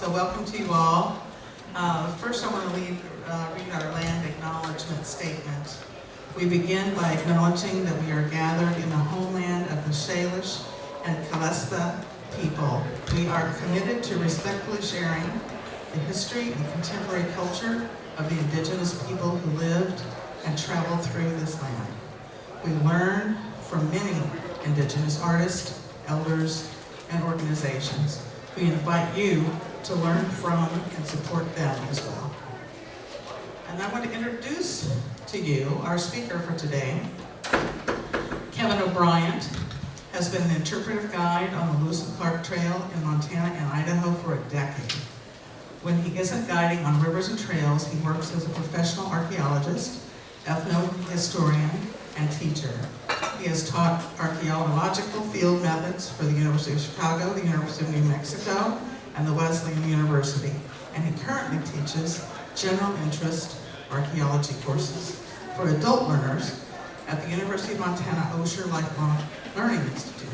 So welcome to you all. First I want to read our land acknowledgement statement. We begin by acknowledging that we are gathered in the homeland of the Salish and Kalespa people. We are committed to respectfully sharing the history and contemporary culture of the indigenous people who lived and traveled through this land. We learn from many indigenous artists, elders, and organizations. We invite you to learn from and support them as well. And I want to introduce to you our speaker for today. Kevin O'Brien has been an interpretive guide on the Lewis and Clark Trail in Montana and Idaho for a decade. When he isn't guiding on rivers and trails, he works as a professional archaeologist, ethnohistorian, and teacher. He has taught archaeological field methods for the University of Chicago, the University of New Mexico, and the Wesleyan University. And he currently teaches general interest archaeology courses for adult learners at the University of Montana Osher Lifelong Learning Institute.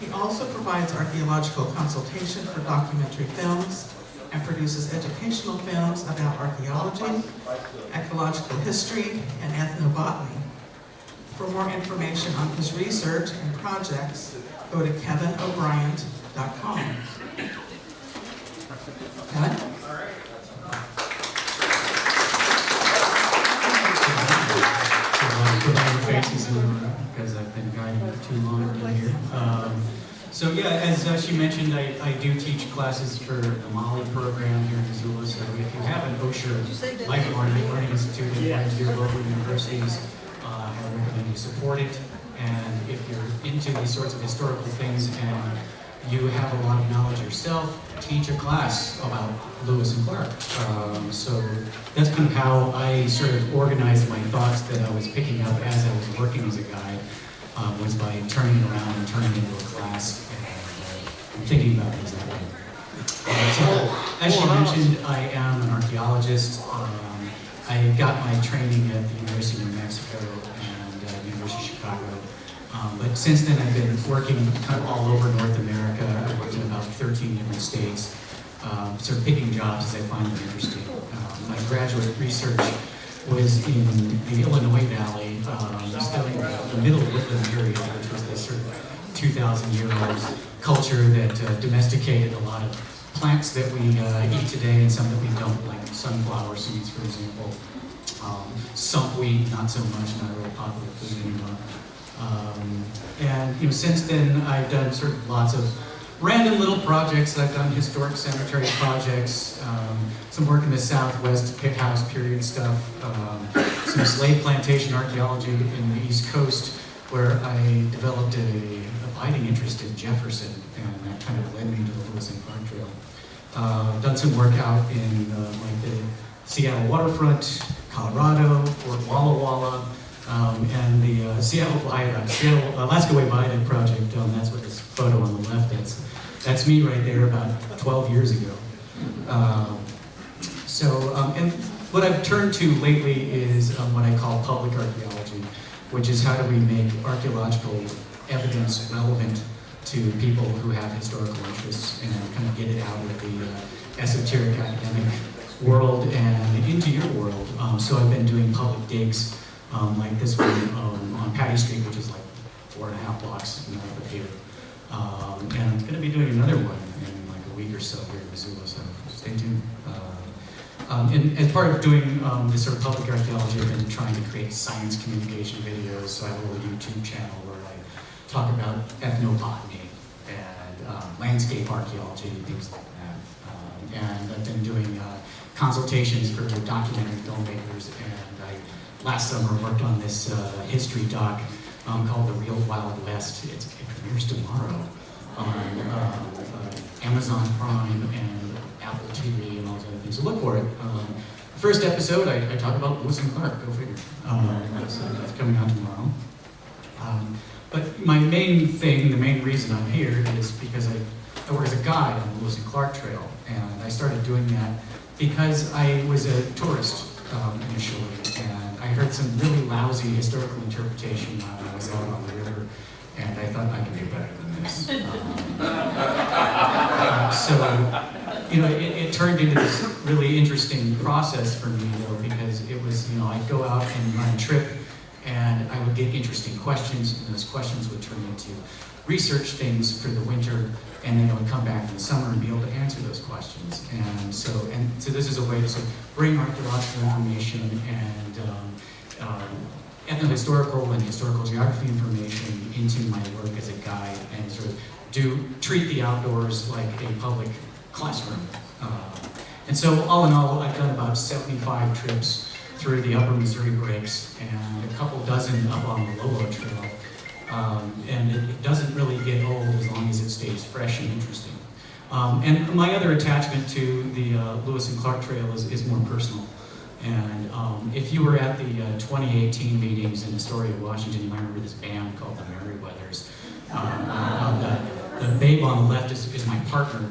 He also provides archaeological consultation for documentary films and produces educational films about archaeology, ecological history, and ethnobotany. For more information on his research and projects, go to kevinobrien.com. Kevin? Faces because I've been guiding for too long in here. So yeah, as she mentioned, I do teach classes for the Mali program here in Missoula. So if you have an Osher Lifelong Learning Institute in one of your local universities, I recommend you support it. And if you're into these sorts of historical things and you have a lot of knowledge yourself, teach a class about Lewis and Clark. So that's kind of how I sort of organized my thoughts that I was picking up as I was working as a guide, was by turning around and turning it into a class and thinking about things that way. So as she mentioned, I am an archaeologist. I got my training at the University of New Mexico and the University of Chicago. But since then, I've been working kind of all over North America. I've worked in about 13 different states, sort of picking jobs as I find them interesting. My graduate research was in the Illinois Valley, studying the Middle Woodland area, which was this sort of 2,000-year-old culture that domesticated a lot of plants that we eat today and some that we don't, like sunflower seeds, for example. Sumpweed, not so much, not a real popular food anymore. And since then, I've done sort of lots of random little projects. I've done historic cemetery projects, some work in the Southwest pit house period stuff, some slave plantation archaeology in the East Coast, where I developed a abiding interest in Jefferson, and that kind of led me to the Lewis and Clark Trail. Done some work out in like the Seattle waterfront, Colorado, Fort Walla Walla, and the Seattle Alaska Way Viaduct project. That's what this photo on the left is. That's me right there about 12 years ago. And what I've turned to lately is what I call public archaeology, which is how do we make archaeological evidence relevant to people who have historical interests and kind of get it out of the esoteric academic world and into your world. So I've been doing public digs like this one on Patty Street, which is like 4.5 blocks north of here. And I'm going to be doing another one in like a week or so here in Missoula, so stay tuned. And as part of doing this sort of public archaeology, I've been trying to create science communication videos. So I have a little YouTube channel where I talk about ethnobotany and landscape archaeology and things like that. And I've been doing consultations for documentary filmmakers, and last summer worked on this history doc called The Real Wild West. It premieres tomorrow on Amazon Prime and Apple TV and all those other things. So look for it. The first episode, I talk about Lewis and Clark, go figure. That's coming out tomorrow. But my main thing, the main reason I'm here is because I work as a guide on the Lewis and Clark Trail, and I started doing that because I was a tourist initially, and I heard some really lousy historical interpretation when I was out on the river, and I thought I could do better than this. So you know, it turned into this really interesting process for me, though, because it was, you know, I'd go out and run a trip, and I would get interesting questions, and those questions would turn into research things for the winter, and then I would come back in the summer and be able to answer those questions. And so this is a way to sort of bring archaeological information and ethnohistorical and historical geography information into my work as a guide, and sort of treat the outdoors like a public classroom. And so all in all, I've done about 75 trips through the upper Missouri Breaks and a couple dozen up on the Lolo Trail. And it doesn't really get old as long as it stays fresh and interesting. And my other attachment to the Lewis and Clark Trail is more personal. And if you were at the 2018 meetings in Astoria, Washington, you might remember this band called the Merriweathers. The babe on the left is my partner.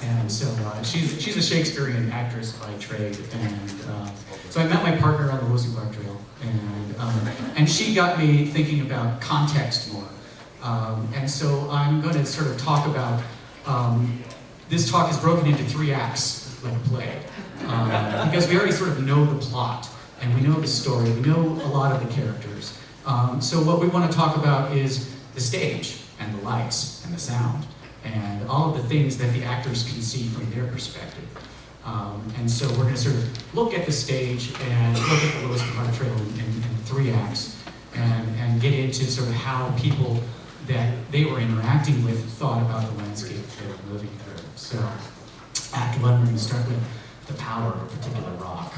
And so she's a Shakespearean actress by trade. And so I met my partner on the Lewis and Clark Trail. And she got me thinking about context more. And so I'm going to sort of talk about, this talk is broken into 3 acts, like a play. Because we already sort of know the plot, and we know the story, we know a lot of the characters. So what we want to talk about is the stage, and the lights, and the sound, and all of the things that the actors can see from their perspective. And so we're going to sort of look at the stage and look at the Lewis and Clark Trail in 3 acts, and get into sort of how people that they were interacting with thought about the landscape they were moving through. So Act 1, we're going to start with the power of a particular rock.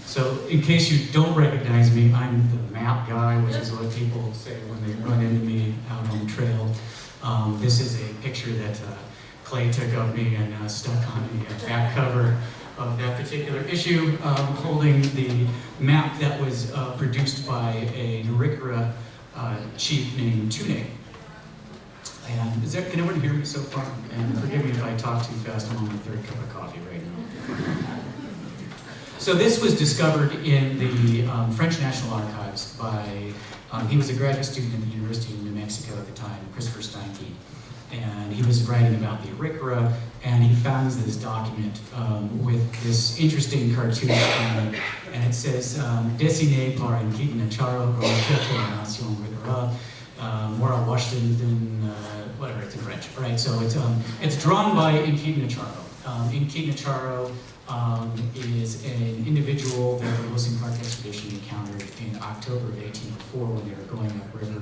So in case you don't recognize me, I'm the map guy, which is what people say when they run into me out on the trail. This is a picture that Clay took of me and stuck on the back cover of that particular issue, holding the map that was produced by a Narikara chief named Tune. And can everyone hear me so far? And forgive me if I talk too fast, I'm on my 3rd cup of coffee right now. So this was discovered in the French National Archives by, he was a graduate student at the University of New Mexico at the time, Christopher Steinke. And he was writing about the Arikara, and he finds this document with this interesting cartoon, and it says, dessiné par un guide natural pour la nation Arikara, Mora Washington, whatever, it's in French, right? So it's drawn by Inhabited. Inhabited is an individual that the Lewis and Clark expedition encountered in October of 1804 when they were going upriver,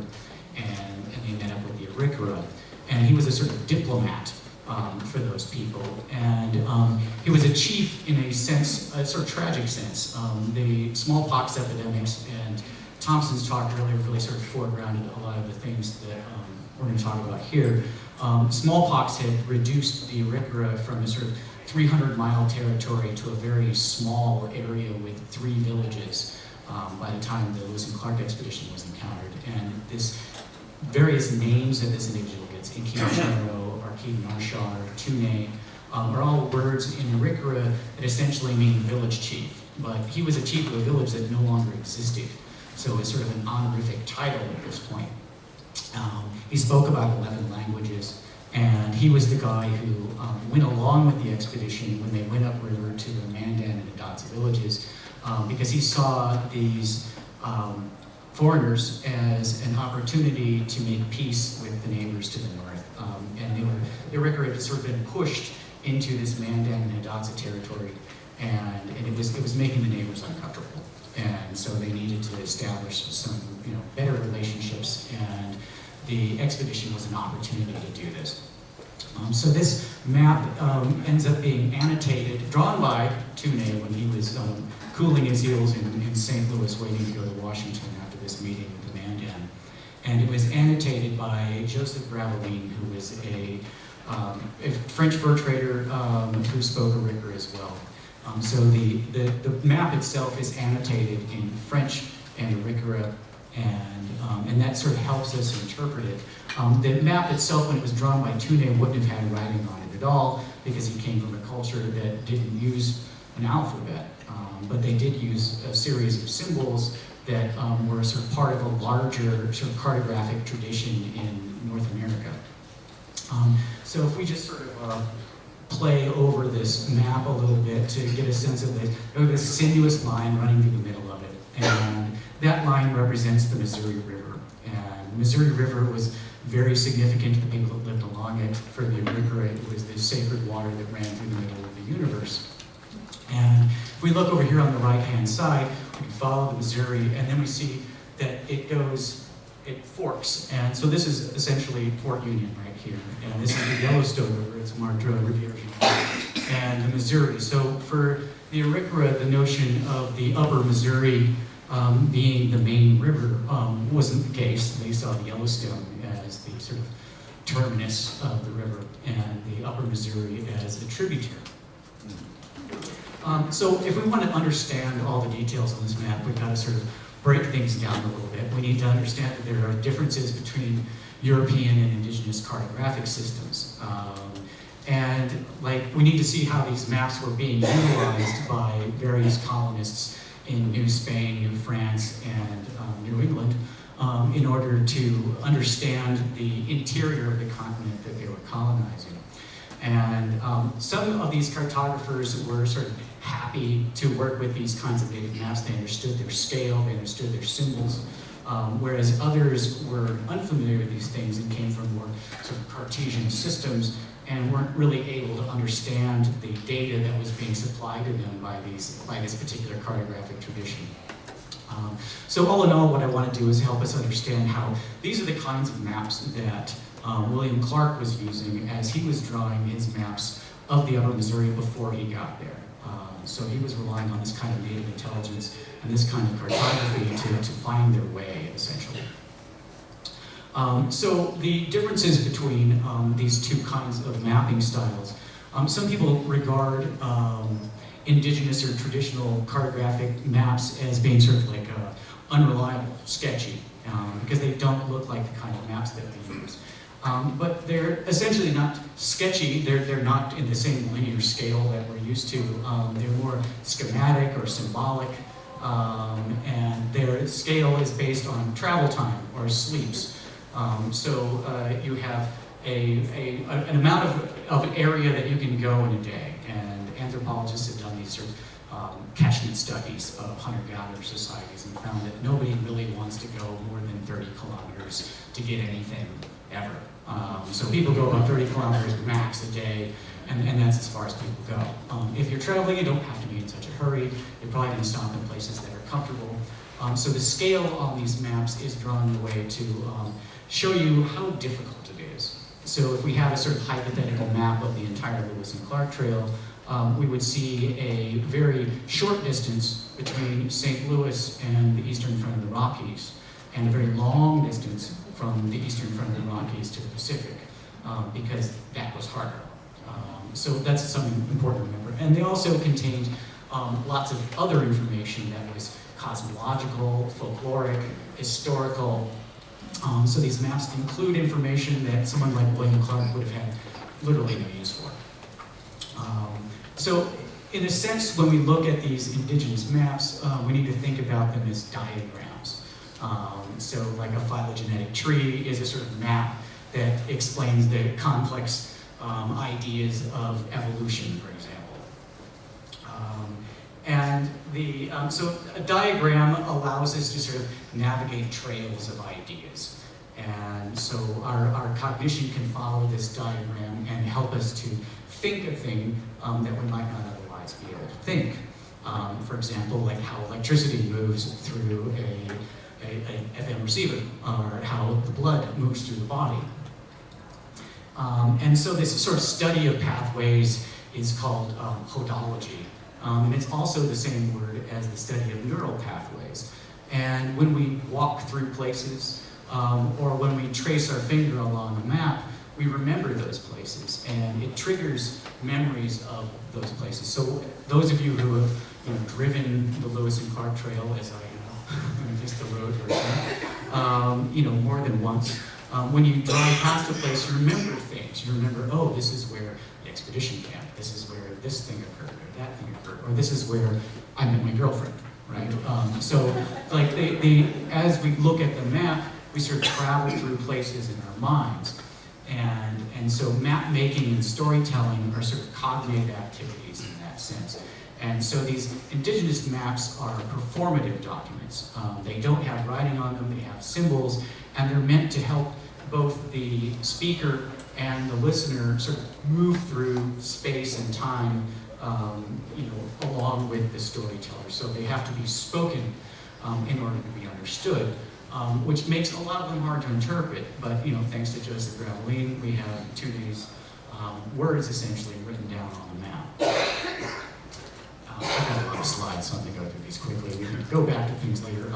and they met up with the Arikara. And he was a sort of diplomat for those people. And he was a chief in a sense, a sort of tragic sense. The smallpox epidemics and Thompson's talk earlier really sort of foregrounded a lot of the things that we're going to talk about here. Smallpox had reduced the Arikara from a sort of 300-mile territory to a very small area with 3 villages by the time the Lewis and Clark expedition was encountered. And this various names that this individual gets, Inkinacharo, Arkin-Narshar, Tune, are all words in Arikara that essentially mean village chief. But he was a chief of a village that no longer existed. So it's sort of an honorific title at this point. He spoke about 11 languages, and he was the guy who went along with the expedition when they went upriver to the Mandan and Hidatsa villages, because he saw these foreigners as an opportunity to make peace with the neighbors to the north. And the Arikara had sort of been pushed into this Mandan and Hidatsa territory, and it was making the neighbors uncomfortable. And so they needed to establish some better relationships, and the expedition was an opportunity to do this. So this map ends up being annotated, drawn by Tune when he was cooling his heels in St. Louis, waiting to go to Washington after this meeting with the Mandan. And it was annotated by Joseph Graveline, who was a French fur trader who spoke Arikara as well. So the map itself is annotated in French and Arikara, and that sort of helps us interpret it. The map itself, when it was drawn by Tune, wouldn't have had writing on it at all, because he came from a culture that didn't use an alphabet. But they did use a series of symbols that were sort of part of a larger sort of cartographic tradition in North America. So if we just sort of play over this map a little bit to get a sense of this sinuous line running through the middle of it. And that line represents the Missouri River. And the Missouri River was very significant to the people that lived along it. For the Arikara, it was this sacred water that ran through the middle of the universe. And if we look over here on the right-hand side, we follow the Missouri, and then we see that it forks. And so this is essentially Fort Union right here. And this is the Yellowstone River, it's marked Riviera, and the Missouri. So for the Arikara, the notion of the upper Missouri being the main river wasn't the case. They saw the Yellowstone as the sort of terminus of the river, and the upper Missouri as a tributary. So if we want to understand all the details on this map, we've got to sort of break things down a little bit. We need to understand that there are differences between European and indigenous cartographic systems. And we need to see how these maps were being utilized by various colonists in New Spain, New France, and New England in order to understand the interior of the continent that they were colonizing. And some of these cartographers were sort of happy to work with these kinds of native maps. They understood their scale, they understood their symbols, whereas others were unfamiliar with these things and came from more sort of Cartesian systems and weren't really able to understand the data that was being supplied to them by this particular cartographic tradition. So all in all, what I want to do is help us understand how these are the kinds of maps that William Clark was using as he was drawing his maps of the upper Missouri before he got there. So he was relying on this kind of native intelligence and this kind of cartography to find their way, essentially. So the differences between these two kinds of mapping styles, some people regard indigenous or traditional cartographic maps as being sort of like unreliable, sketchy, because they don't look like the kind of maps that we use. But they're essentially not sketchy, they're not in the same linear scale that we're used to. They're more schematic or symbolic, and their scale is based on travel time or sleeps. So you have an amount of area that you can go in a day, and anthropologists have done these sort of catchment studies of hunter-gatherer societies and found that nobody really wants to go more than 30 kilometers to get anything ever. So people go about 30 kilometers max a day, and that's as far as people go. If you're traveling, you don't have to be in such a hurry. You're probably going to stop in places that are comfortable. So the scale on these maps is drawn in a way to show you how difficult it is. So if we had a sort of hypothetical map of the entire Lewis and Clark Trail, we would see a very short distance between St. Louis and the eastern front of the Rockies, and a very long distance from the eastern front of the Rockies to the Pacific, because that was harder. So that's something important to remember. And they also contained lots of other information that was cosmological, folkloric, historical. So these maps include information that someone like William Clark would have had literally no use for. So in a sense, when we look at these indigenous maps, we need to think about them as diagrams. So like a phylogenetic tree is a sort of map that explains the complex ideas of evolution, for example. So a diagram allows us to sort of navigate trails of ideas. And so our cognition can follow this diagram and help us to think a thing that we might not otherwise be able to think. For example, like how electricity moves through a FM receiver, or how the blood moves through the body. And so this sort of study of pathways is called hodology. And it's also the same word as the study of neural pathways. And when we walk through places, or when we trace our finger along a map, we remember those places, and it triggers memories of those places. So those of you who have driven the Lewis and Clark Trail, as I just the road version, more than once, when you drive past a place, you remember things. You remember, oh, this is where the expedition camped. This is where this thing occurred, or that thing occurred, or this is where I met my girlfriend, right? So, like, as we look at the map, we sort of travel through places in our minds. And so map making and storytelling are sort of cognitive activities in that sense. And so these indigenous maps are performative documents. They don't have writing on them, they have symbols, and they're meant to help both the speaker and the listener sort of move through space and time, along with the storyteller. So they have to be spoken in order to be understood, which makes a lot of them hard to interpret. But thanks to Joseph Graveline, we have Tune's words essentially written down on the map. I've got a lot of slides, so I'm going to go through these quickly. We can go back to things later.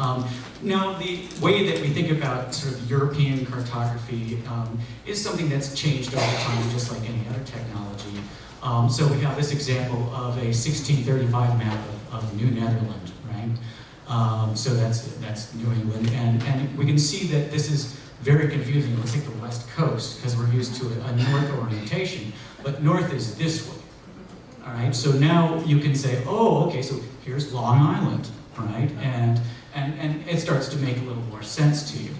Now, the way that we think about sort of European cartography is something that's changed over time, just like any other technology. So we have this example of a 1635 map of New Netherland, right? So that's New England, and we can see that this is very confusing. It looks like the West Coast, because we're used to a north orientation, but north is this way. All right, so now you can say, oh, okay, so here's Long Island, right? And it starts to make a little more sense to you.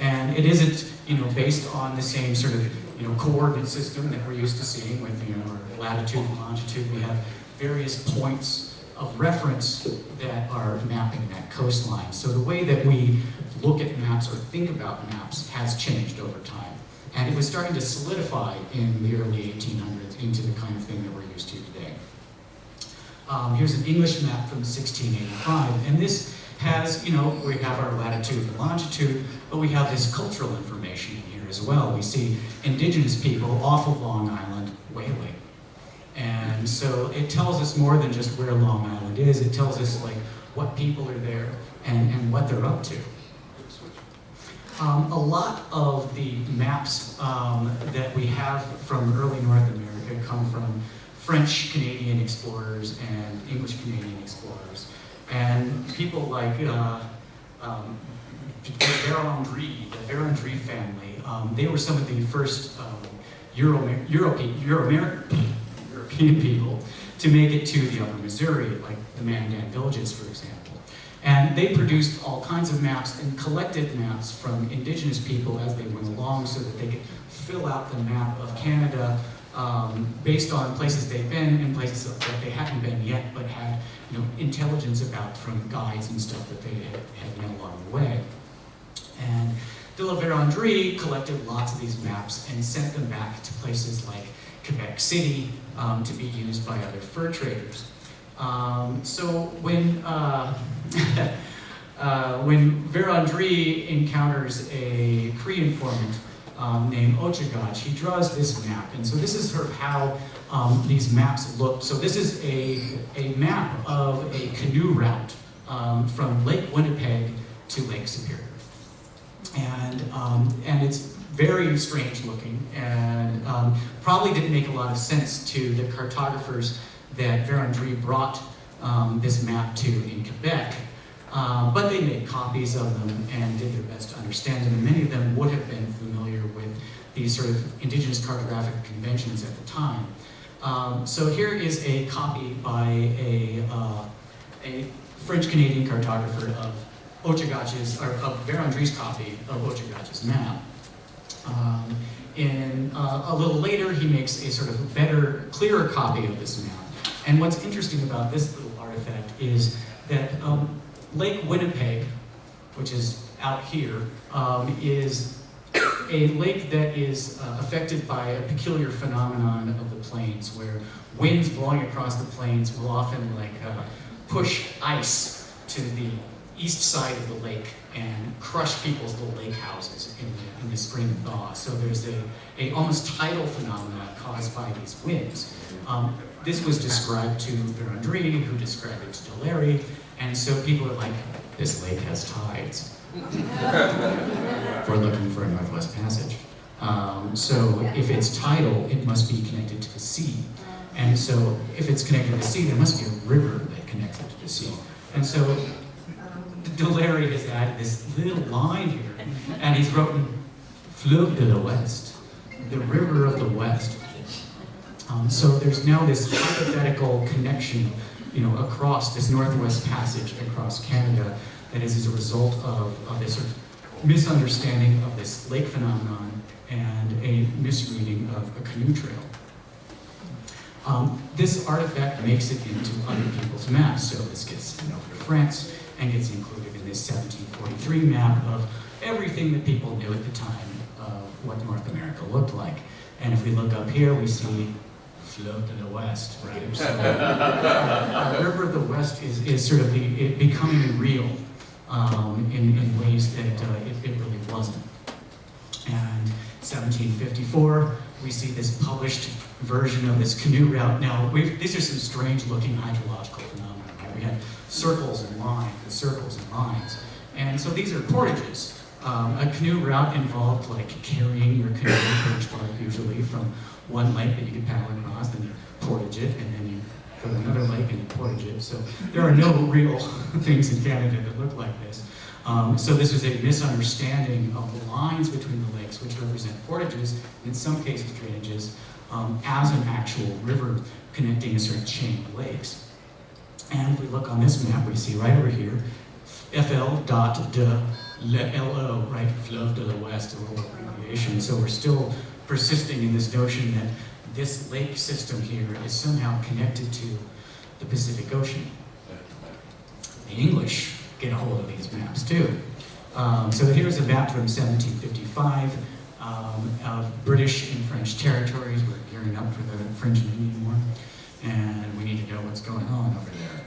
And it isn't, based on the same sort of, coordinate system that we're used to seeing with, our latitude and longitude. We have various points of reference that are mapping that coastline. So the way that we look at maps or think about maps has changed over time. And it was starting to solidify in the early 1800s into the kind of thing that we're used to today. Here's an English map from 1685, and this has, we have our latitude and longitude, but we have this cultural information in here as well. We see indigenous people off of Long Island whaling. And so it tells us more than just where Long Island is. It tells us what people are there and what they're up to. A lot of the maps that we have from early North America come from French Canadian explorers and English Canadian explorers. And people like the Verendrye family, they were some of the first European people to make it to the upper Missouri, like the Mandan villages, for example. And they produced all kinds of maps and collected maps from indigenous people as they went along so that they could fill out the map of Canada based on places they'd been and places that they hadn't been yet, but had intelligence about from guides and stuff that they had met along the way. And de la Vérendrye collected lots of these maps and sent them back to places like Quebec City to be used by other fur traders. So when Vérendrye encounters a Cree informant named Ochagach, he draws this map. And so this is sort of how these maps look. So this is a map of a canoe route from Lake Winnipeg to Lake Superior. And it's very strange looking and probably didn't make a lot of sense to the cartographers that Vérendrye brought this map to in Quebec. But they made copies of them and did their best to understand them. And many of them would have been familiar with these sort of indigenous cartographic conventions at the time. So here is a copy by a French-Canadian cartographer of Ochagach's, or of Vérendrye's copy of Ochagach's map. A little later, he makes a sort of better, clearer copy of this map. And what's interesting about this little artifact is that Lake Winnipeg, which is out here, is a lake that is affected by a peculiar phenomenon of the plains, where winds blowing across the plains will often push ice to the east side of the lake and crush people's little lake houses in the spring thaw. So there's a almost tidal phenomenon caused by these winds. This was described to Vérendrye, who described it to Delary, and so people are like, this lake has tides. We're looking for a Northwest Passage. So if it's tidal, it must be connected to the sea. And so if it's connected to the sea, there must be a river that connects it to the sea. And so Delary has added this little line here, and he's written Fleuve de l'Ouest, the river of the West. So there's now this hypothetical connection, across this Northwest Passage across Canada that is as a result of this sort of misunderstanding of this lake phenomenon and a misreading of a canoe trail. This artifact makes it into other people's maps, so this gets sent over to France and gets included in this 1743 map of everything that people knew at the time of what North America looked like. And if we look up here, we see Fleuve de l'Ouest, right? So, River of the West is sort of it becoming real in ways that it really wasn't. And 1754, we see this published version of this canoe route. Now, these are some strange looking hydrological phenomena. Right? We have circles and lines and circles and lines. And so these are portages. A canoe route involved like carrying your canoe birch bark usually from one lake that you could paddle across, then you portage it, and then you go to another lake and you portage it. So there are no real things in Canada that look like this. So this was a misunderstanding of the lines between the lakes, which represent portages, in some cases drainages, as an actual river connecting a certain chain of lakes. And if we look on this map, we see right over here, FL dot de LO, right, Fleuve de l'Ouest, a little abbreviation. So we're still persisting in this notion that this lake system here is somehow connected to the Pacific Ocean. The English get a hold of these maps too. So here's a map from 1755 of British and French territories. We're gearing up for the French and Indian War, and we need to know what's going on over there.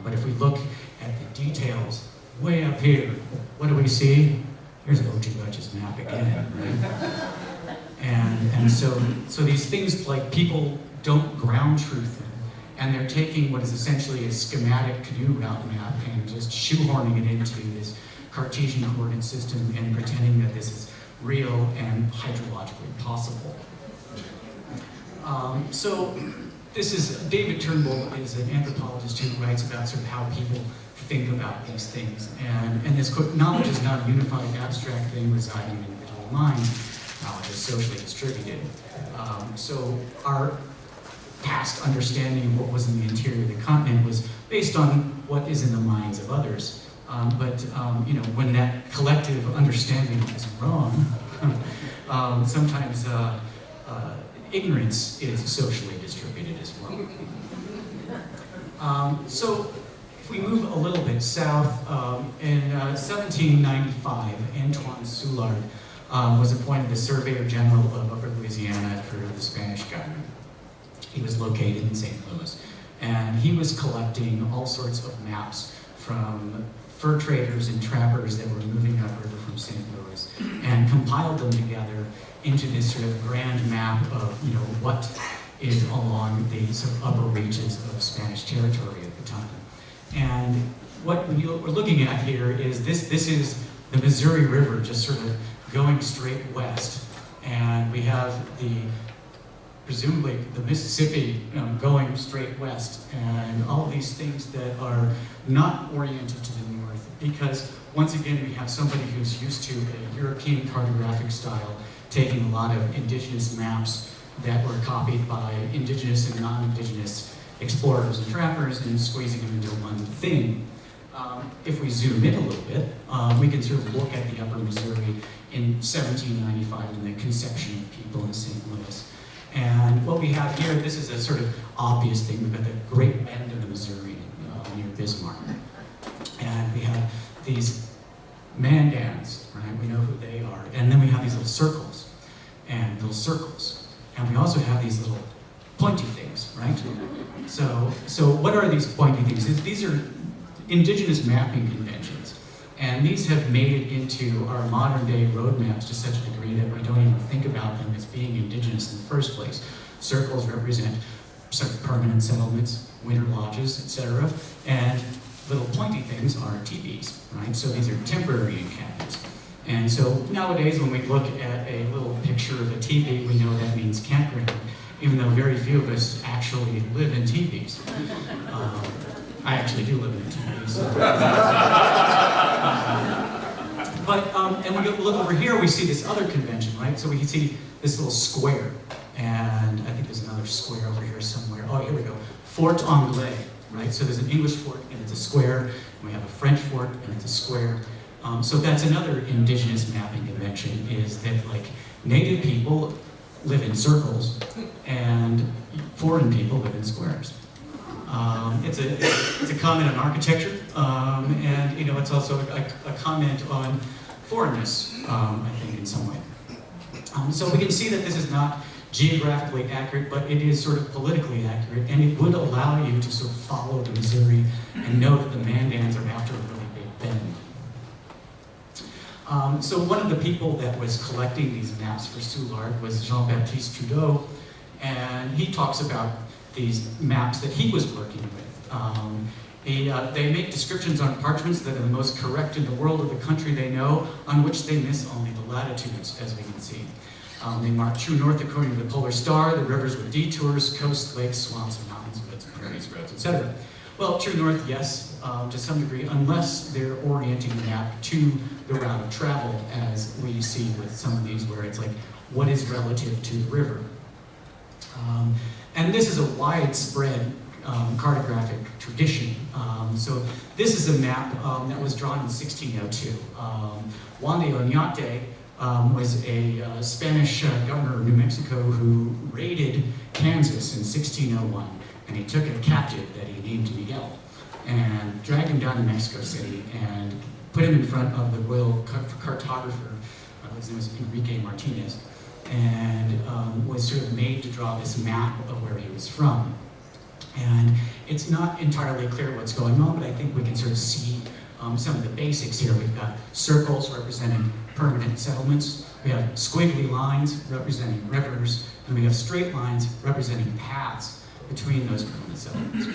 But if we look at the details way up here, what do we see? Here's Ojibwa's map again, right? And so these things, like, people don't ground truth them, and they're taking what is essentially a schematic canoe route map and just shoehorning it into this Cartesian coordinate system and pretending that this is real and hydrologically possible. So this is, David Turnbull is an anthropologist who writes about sort of how people think about these things. And this quote, knowledge is not a unified abstract thing residing in individual minds. Knowledge is socially distributed. So our past understanding of what was in the interior of the continent was based on what is in the minds of others. But when that collective understanding is wrong, sometimes ignorance is socially distributed as well. So if we move a little bit south, in 1795, Antoine Soulard was appointed the Surveyor General of Upper Louisiana for the Spanish government. He was located in St. Louis, and he was collecting all sorts of maps from fur traders and trappers that were moving upriver from St. Louis, and compiled them together into this sort of grand map of what is along the sort of upper reaches of Spanish territory at the time. And what we're looking at here is this is the Missouri River just sort of going straight west, and we have presumably the Mississippi going straight west, and all of these things that are not oriented to the north, because once again we have somebody who's used to a European cartographic style, taking a lot of indigenous maps that were copied by indigenous and non-indigenous explorers and trappers and squeezing them into one thing. If we zoom in a little bit, we can sort of look at the upper Missouri in 1795 and the conception of people in St. Louis. And what we have here, this is a sort of obvious thing. We've got the Great Bend of the Missouri near Bismarck. And we have these Mandans, right? We know who they are. And then we have these little circles and little circles. And we also have these little pointy things, right? So what are these pointy things? These are indigenous mapping conventions. And these have made it into our modern day road maps to such a degree that we don't even think about them as being indigenous in the first place. Circles represent certain permanent settlements, winter lodges, etc. And little pointy things are teepees, right? So these are temporary encampments. And so nowadays when we look at a little picture of a teepee, we know that means campground, even though very few of us actually live in teepees. I actually do live in a teepee. So. And we look over here, we see this other convention, right? So we can see this little square, and I think there's another square over here somewhere. Oh, here we go. Fort Anglais, right? So there's an English fort, and it's a square, and we have a French fort, and it's a square. So that's another indigenous mapping convention, is that, like, native people live in circles, and foreign people live in squares. It's a comment on architecture, and it's also a comment on foreignness, I think, in some way. So we can see that this is not geographically accurate, but it is sort of politically accurate, and it would allow you to sort of follow the Missouri and know that the Mandans are after a really big bend. So one of the people that was collecting these maps for Soulard was Jean-Baptiste Trudeau, and he talks about these maps that he was working with. They make descriptions on parchments that are the most correct in the world of the country they know, on which they miss only the latitudes, as we can see. They mark true north according to the polar star, the rivers with detours, coasts, lakes, swamps, and mountains, woods, prairies, roads, etc. Well, true north, yes, to some degree, unless they're orienting the map to the route of travel, as we see with some of these, where it's like, what is relative to the river? And this is a widespread cartographic tradition. So this is a map that was drawn in 1602. Juan de Oñate was a Spanish governor of New Mexico who raided Kansas in 1601, and he took a captive that he named Miguel and dragged him down to Mexico City and put him in front of the royal cartographer, his name was Enrique Martinez, and was sort of made to draw this map of where he was from. And it's not entirely clear what's going on, but I think we can sort of see some of the basics here. We've got circles representing permanent settlements. We have squiggly lines representing rivers, and we have straight lines representing paths between those permanent settlements.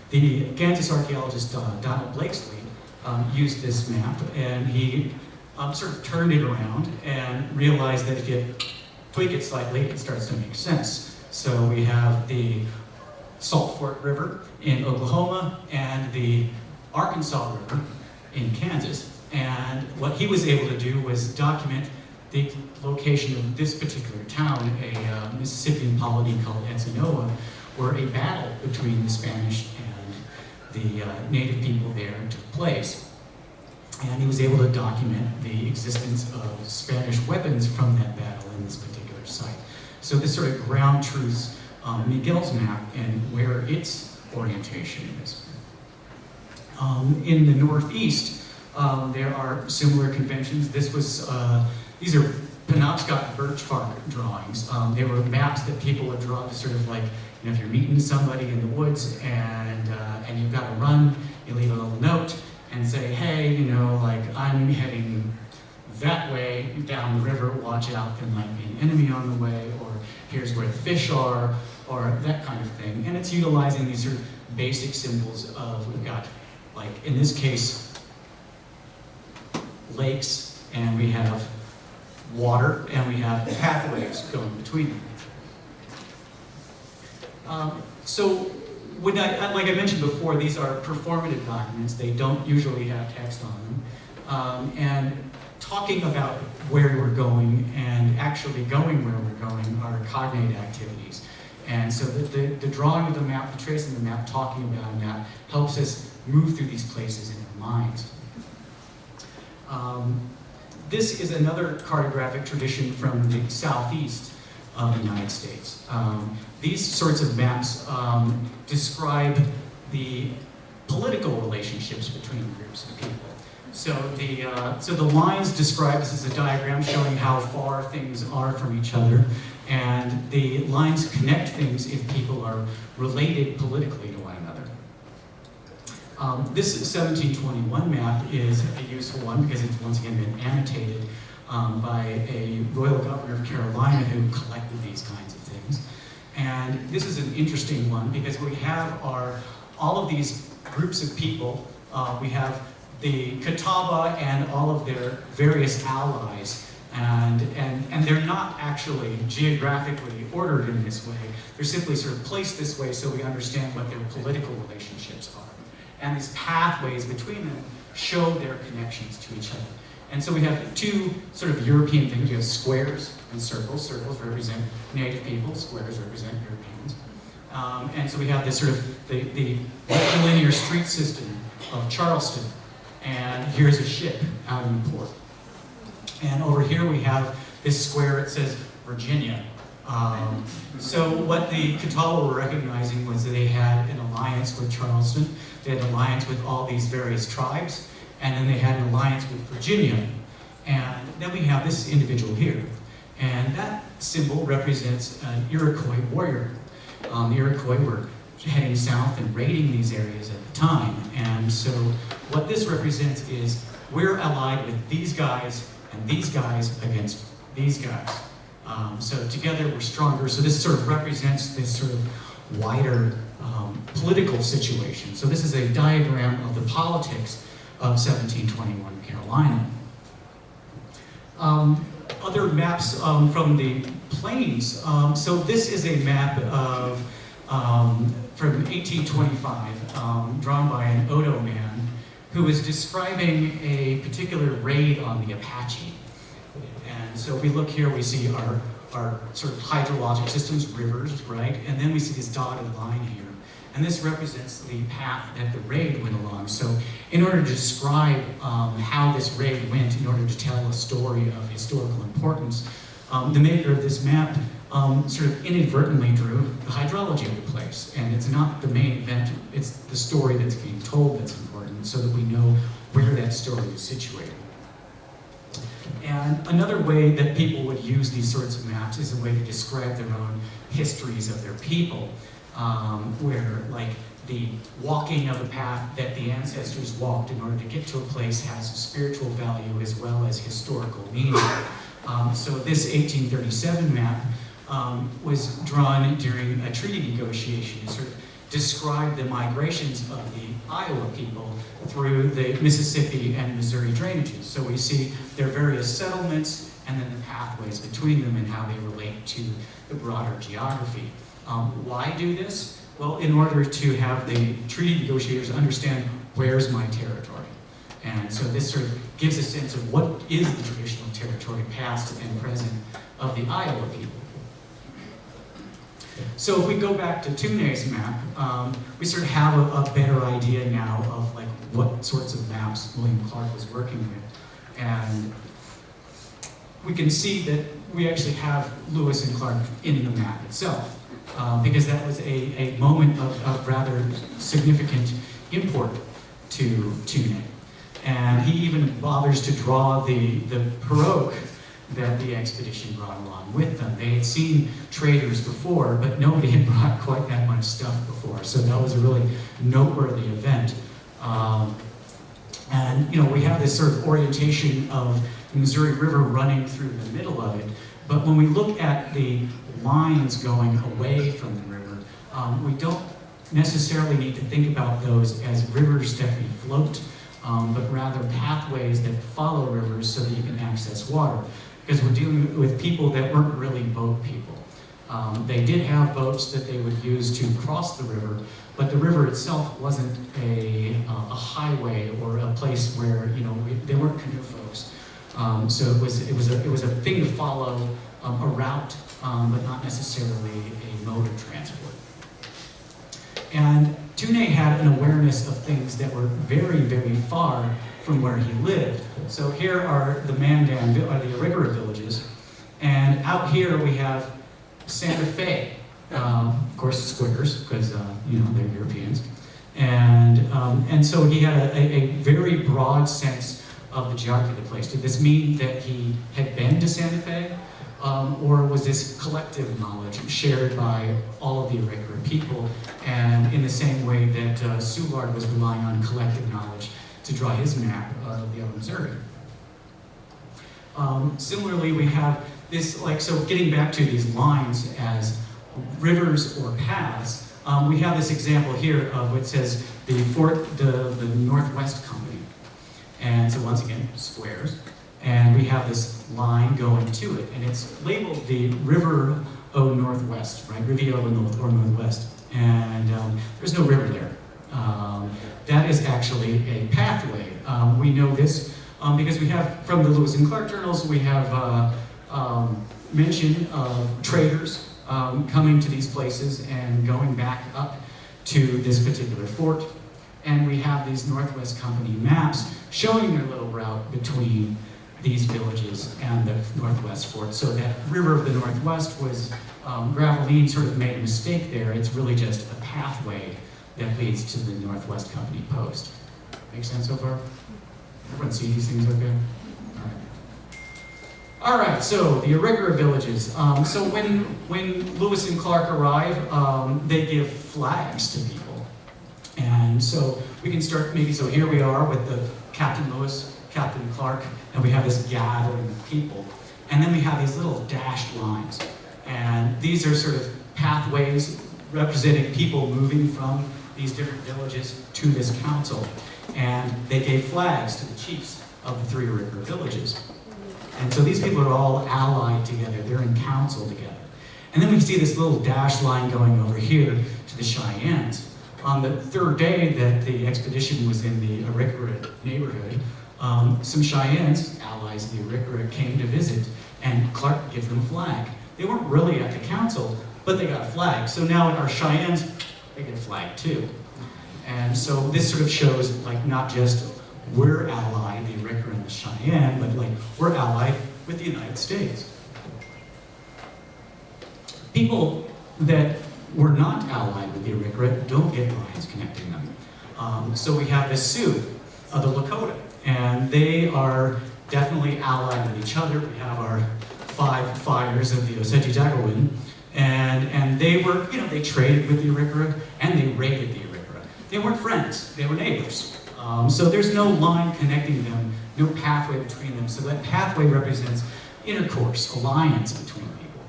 The Kansas archaeologist Donald Blakesley used this map, and he sort of turned it around and realized that if you tweak it slightly, it starts to make sense. So we have the Salt Fork River in Oklahoma and the Arkansas River in Kansas. And what he was able to do was document the location of this particular town, a Mississippian polity called Encinoa, where a battle between the Spanish and the native people there took place. And he was able to document the existence of Spanish weapons from that battle in this particular site. So this sort of ground truths Miguel's map and where its orientation is. In the Northeast, there are similar conventions. These are Penobscot birch bark drawings. They were maps that people would draw to sort of like, if you're meeting somebody in the woods and you've got to run, you leave a little note and say, hey, I'm heading that way down the river, watch out, there might be an enemy on the way, or here's where the fish are, or that kind of thing. And it's utilizing these sort of basic symbols of, we've got, like in this case, lakes, and we have water, and we have pathways going between them. Like I mentioned before, these are performative documents. They don't usually have text on them. And talking about where we're going and actually going where we're going are cognate activities. And so the drawing of the map, the tracing of the map, talking about a map, helps us move through these places in our minds. This is another cartographic tradition from the southeast of the United States. These sorts of maps describe the political relationships between groups of people. So the lines describe this as a diagram showing how far things are from each other, and the lines connect things if people are related politically to one another. This 1721 map is a useful one because it's once again been annotated by a royal governor of Carolina who collected these kinds of things. And this is an interesting one because we have all of these groups of people. We have the Catawba and all of their various allies, and they're not actually geographically ordered in this way. They're simply sort of placed this way so we understand what their political relationships are. And these pathways between them show their connections to each other. And so we have two sort of European things. You have squares and circles. Circles represent native people, squares represent Europeans. And so we have this sort of the linear street system of Charleston. And here's a ship out in the port. And over here we have this square, it says Virginia. So what the Catawba were recognizing was that they had an alliance with Charleston, they had an alliance with all these various tribes, and then they had an alliance with Virginia. And then we have this individual here. And that symbol represents an Iroquois warrior. The Iroquois were heading south and raiding these areas at the time. And so what this represents is we're allied with these guys and these guys against these guys. So together we're stronger. So this sort of represents this sort of wider political situation. So this is a diagram of the politics of 1721 Carolina. Other maps from the plains. So this is a map of from 1825, drawn by an Odo man who was describing a particular raid on the Apache. And so if we look here, we see our sort of hydrologic systems, rivers, right? And then we see this dotted line here. And this represents the path that the raid went along. So in order to describe how this raid went, in order to tell a story of historical importance, the maker of this map sort of inadvertently drew the hydrology of the place. And it's not the main event, it's the story that's being told that's important, so that we know where that story is situated. And another way that people would use these sorts of maps is a way to describe their own histories of their people, where like the walking of a path that the ancestors walked in order to get to a place has spiritual value as well as historical meaning. So this 1837 map was drawn during a treaty negotiation to sort of describe the migrations of the Iowa people through the Mississippi and Missouri drainages. So we see their various settlements and then the pathways between them and how they relate to the broader geography. Why do this? Well, in order to have the treaty negotiators understand where's my territory. And so this sort of gives a sense of what is the traditional territory, past and present, of the Iowa people. So if we go back to Tune's map, we sort of have a better idea now of like what sorts of maps William Clark was working with. And we can see that we actually have Lewis and Clark in the map itself, because that was a moment of rather significant import to Tune. And he even bothers to draw the pirogue that the expedition brought along with them. They had seen traders before, but nobody had brought quite that much stuff before. So that was a really noteworthy event. And you know, we have this sort of orientation of the Missouri River running through the middle of it. But when we look at the lines going away from the river, we don't necessarily need to think about those as rivers that we float, but rather pathways that follow rivers so that you can access water. Because we're dealing with people that weren't really boat people. They did have boats that they would use to cross the river, but the river itself wasn't a highway or a place where, you know, they weren't canoe folks. So it was a thing to follow, a route, but not necessarily a mode of transport. And Tune had an awareness of things that were very, very far from where he lived. So here are the Mandan, or the Arigara villages, and out here we have Santa Fe. Of course, squiggers, because you know, they're Europeans. And so he had a very broad sense of the geography of the place. Did this mean that he had been to Santa Fe? Or was this collective knowledge shared by all of the Arigara people, and in the same way that Soulard was relying on collective knowledge to draw his map of the Upper Missouri? Similarly, we have this, like, so getting back to these lines as rivers or paths, we have this example here of what says the Northwest Company. And so once again, squares. And we have this line going to it, and it's labeled the River O Northwest, right? Rivio or Northwest. And there's no river there. That is actually a pathway. We know this because we have, from the Lewis and Clark journals, we have mention of traders coming to these places and going back up to this particular fort. And we have these Northwest Company maps showing their little route between these villages and the Northwest Fort. So that river of the Northwest was, Gravelines sort of made a mistake there. It's really just a pathway that leads to the Northwest Company post. Make sense so far? Everyone see these things okay? All right, so the irregular villages. So when Lewis and Clark arrive, they give flags to people. And so we can start maybe, so here we are with the Captain Lewis, Captain Clark, and we have this gathering of people. And then we have these little dashed lines. And these are sort of pathways representing people moving from these different villages to this council. And they gave flags to the chiefs of the 3 irregular villages. And so these people are all allied together. They're in council together. And then we see this little dash line going over here to the Cheyennes. On the 3rd day that the expedition was in the Arikara neighborhood, some Cheyennes, allies of the Arikara, came to visit, and Clark gives them a flag. They weren't really at the council, but they got a flag. So now our Cheyennes, they get a flag too. And so this sort of shows, like, not just we're allied, the Arikara and the Cheyenne, but like we're allied with the United States. People that were not allied with the Arikara don't get lines connecting them. So we have the Sioux, the Lakota, and they are definitely allied with each other. We have our 5 fires of the Osage Jagawin, and they were, they traded with the Arikara and they raided the Arikara. They weren't friends, they were neighbors. So there's no line connecting them, no pathway between them. So that pathway represents intercourse, alliance between people.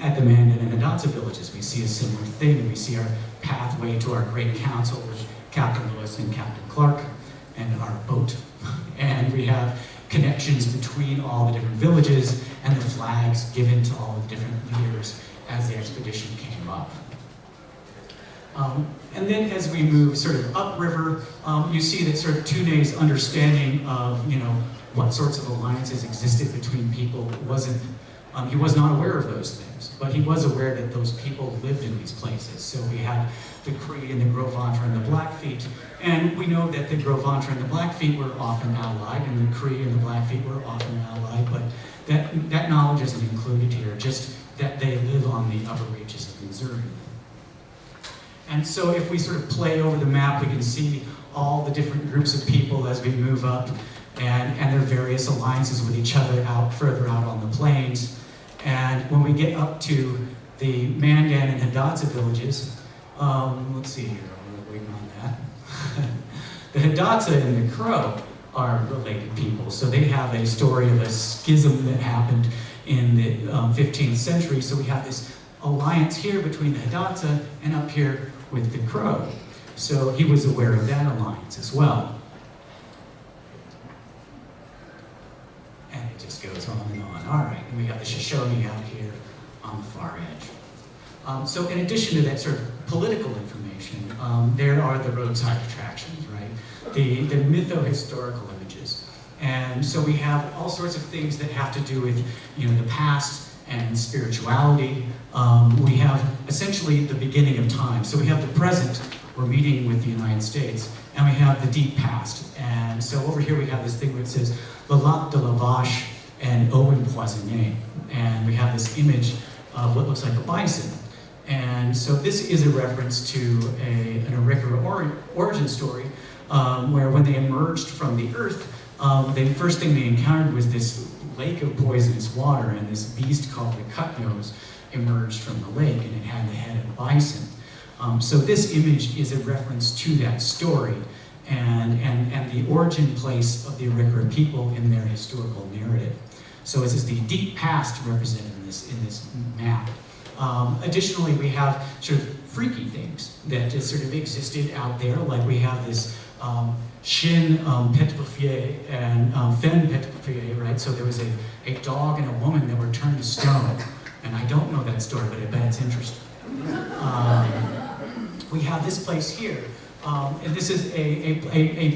At the Mandan and Hidatsa villages, we see a similar thing. We see our pathway to our great council with Captain Lewis and Captain Clark and our boat. And we have connections between all the different villages and the flags given to all the different leaders as the expedition came up. And then as we move sort of upriver, you see that sort of Tune's understanding of, what sorts of alliances existed between people wasn't, he was not aware of those things, but he was aware that those people lived in these places. So we have the Cree and the Gros Ventre and the Blackfeet, and we know that the Gros Ventre and the Blackfeet were often allied, and the Cree and the Blackfeet were often allied, but that knowledge isn't included here, just that they live on the upper reaches of Missouri. And so if we sort of play over the map, we can see all the different groups of people as we move up and their various alliances with each other further out on the plains. And when we get up to the Mandan and Hidatsa villages, let's see here, I'm waiting on that. The Hidatsa and the Crow are related people. So they have a story of a schism that happened in the 15th century. So we have this alliance here between the Hidatsa and up here with the Crow. So he was aware of that alliance as well. And it just goes on and on. All right, and we got the Shoshone out here on the far edge. So in addition to that sort of political information, there are the roadside attractions, right? The mytho-historical images. And so we have all sorts of things that have to do with, the past and spirituality. We have essentially the beginning of time. So we have the present, we're meeting with the United States, and we have the deep past. And so over here we have this thing where it says, Le Lac de la Vache and Owen Poisonnier. And we have this image of what looks like a bison. And so this is a reference to an Arikara origin story, where when they emerged from the earth, the first thing they encountered was this lake of poisonous water, and this beast called the Cutnose emerged from the lake, and it had the head of a bison. So this image is a reference to that story and the origin place of the Arikara people in their historical narrative. So this is the deep past represented in this map. Additionally, we have sort of freaky things that just sort of existed out there, like we have this Shin Petrifié and Fen Petrifié, right? So there was a dog and a woman that were turned to stone. And I don't know that story, but I bet it's interesting. We have this place here, and this is a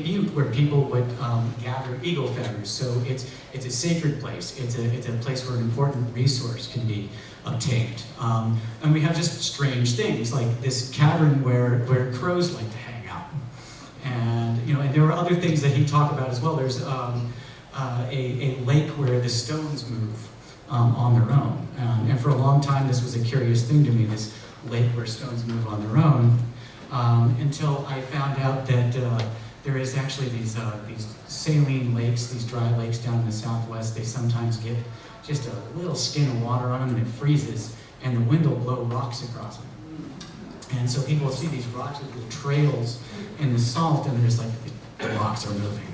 butte where people would gather eagle feathers. So it's a sacred place. It's a place where an important resource can be obtained. And we have just strange things like this cavern where crows like to hang out. And and there were other things that he talked about as well. There's a lake where the stones move on their own. And for a long time, this was a curious thing to me, this lake where stones move on their own, until I found out that there is actually these saline lakes, these dry lakes down in the Southwest. They sometimes get just a little skin of water on them and it freezes, and the wind will blow rocks across them. And so people will see these rocks with little trails in the salt, and they're just like, the rocks are moving.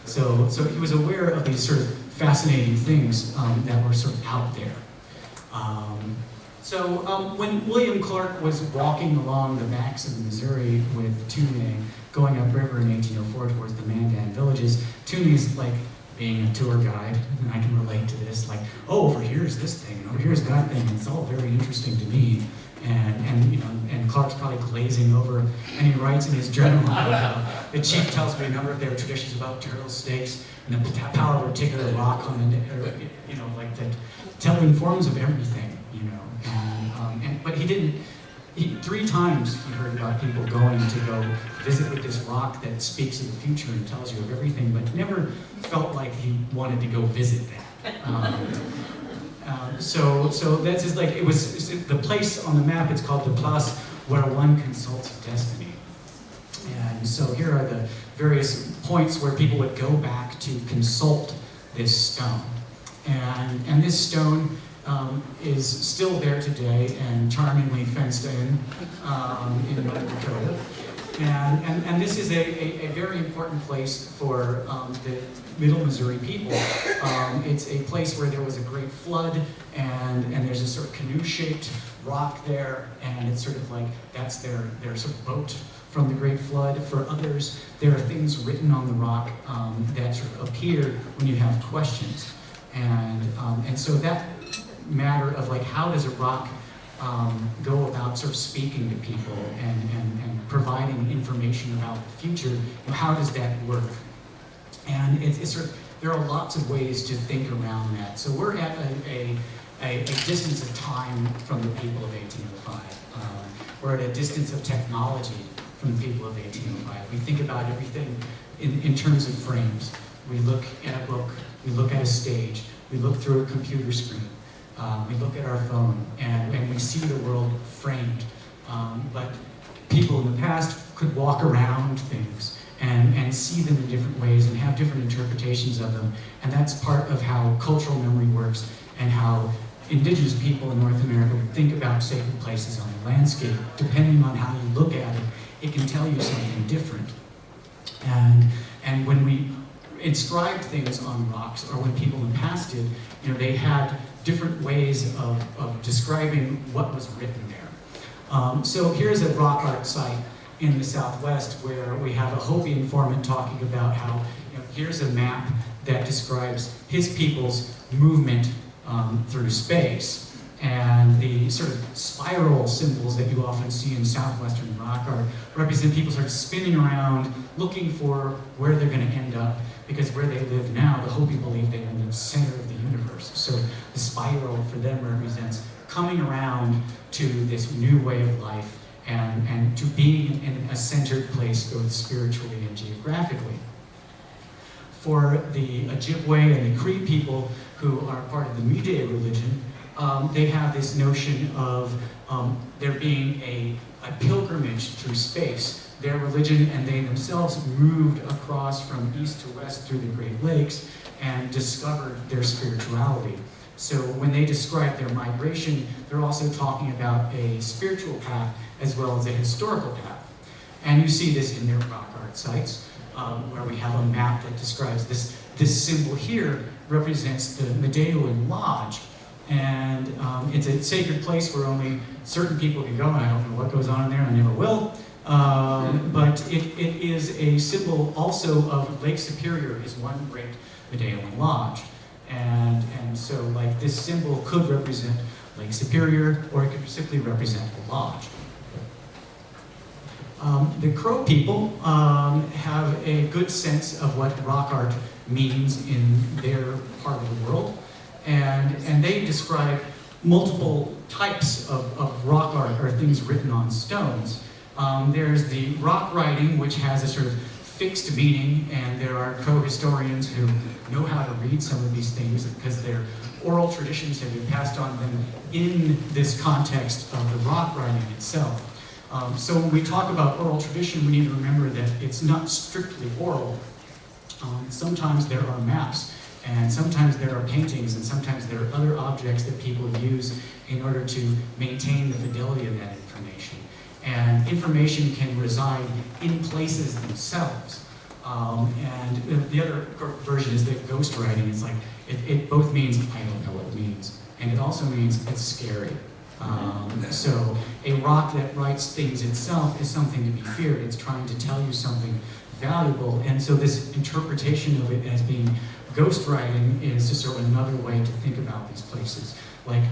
So he was aware of these sort of fascinating things that were sort of out there. When William Clark was walking along the banks of the Missouri with Toomey, going upriver in 1804 towards the Mandan villages, Toomey's like being a tour guide, and I can relate to this, like, oh, over here's this thing, and over here's that thing, and it's all very interesting to me. And Clark's probably glazing over, and he writes in his journal about the chief tells me a number of their traditions about turtle snakes and the power of a particular rock on the, like that, telling forms of everything, but he didn't. 3 times he heard about people going to go visit with this rock that speaks of the future and tells you of everything, but never felt like he wanted to go visit that. So that's just like, it was the place on the map, it's called the Place where one consults destiny. And so here are the various points where people would go back to consult this stone. And this stone is still there today and charmingly fenced in North Dakota. And this is a very important place for the Middle Missouri people. It's a place where there was a great flood, and there's a sort of canoe-shaped rock there, and it's sort of like, that's their sort of boat from the great flood. For others, there are things written on the rock that sort of appear when you have questions. And so that matter of like, how does a rock go about sort of speaking to people and providing information about the future, how does that work? And it's sort of, there are lots of ways to think around that. So we're at a distance of time from the people of 1805. We're at a distance of technology from the people of 1805. We think about everything in terms of frames. We look at a book, we look at a stage, we look through a computer screen, we look at our phone, and we see the world framed. But people in the past could walk around things and see them in different ways and have different interpretations of them. And that's part of how cultural memory works and how indigenous people in North America would think about sacred places on the landscape. Depending on how you look at it, it can tell you something different. And when we inscribed things on rocks, or when people in the past did, they had different ways of describing what was written there. So here's a rock art site in the Southwest where we have a Hopi informant talking about how, here's a map that describes his people's movement through space. And the sort of spiral symbols that you often see in Southwestern rock art represent people sort of spinning around, looking for where they're going to end up, because where they live now, the Hopi believe they're in the center of the universe. So the spiral for them represents coming around to this new way of life and to being in a centered place, both spiritually and geographically. For the Ojibwe and the Cree people, who are part of the Mide religion, they have this notion of there being a pilgrimage through space. Their religion and they themselves moved across from east to west through the Great Lakes and discovered their spirituality. So when they describe their migration, they're also talking about a spiritual path as well as a historical path. And you see this in their rock art sites, where we have a map that describes this. This symbol here represents the Medeoan Lodge. And it's a sacred place where only certain people can go, and I don't know what goes on in there, and I never will. But it is a symbol also of Lake Superior is one great Medeoan Lodge. And so like this symbol could represent Lake Superior, or it could simply represent a lodge. The Crow people have a good sense of what rock art means in their part of the world. And they describe multiple types of rock art, or things written on stones. There's the rock writing, which has a sort of fixed meaning, and there are co-historians who know how to read some of these things because their oral traditions have been passed on to them in this context of the rock writing itself. So when we talk about oral tradition, we need to remember that it's not strictly oral. Sometimes there are maps, and sometimes there are paintings, and sometimes there are other objects that people use in order to maintain the fidelity of that information. And information can reside in places themselves. And the other version is that ghost writing. It's like, it both means, I don't know what it means, and it also means it's scary. So a rock that writes things itself is something to be feared. It's trying to tell you something valuable, and so this interpretation of it as being ghost writing is just sort of another way to think about these places. Like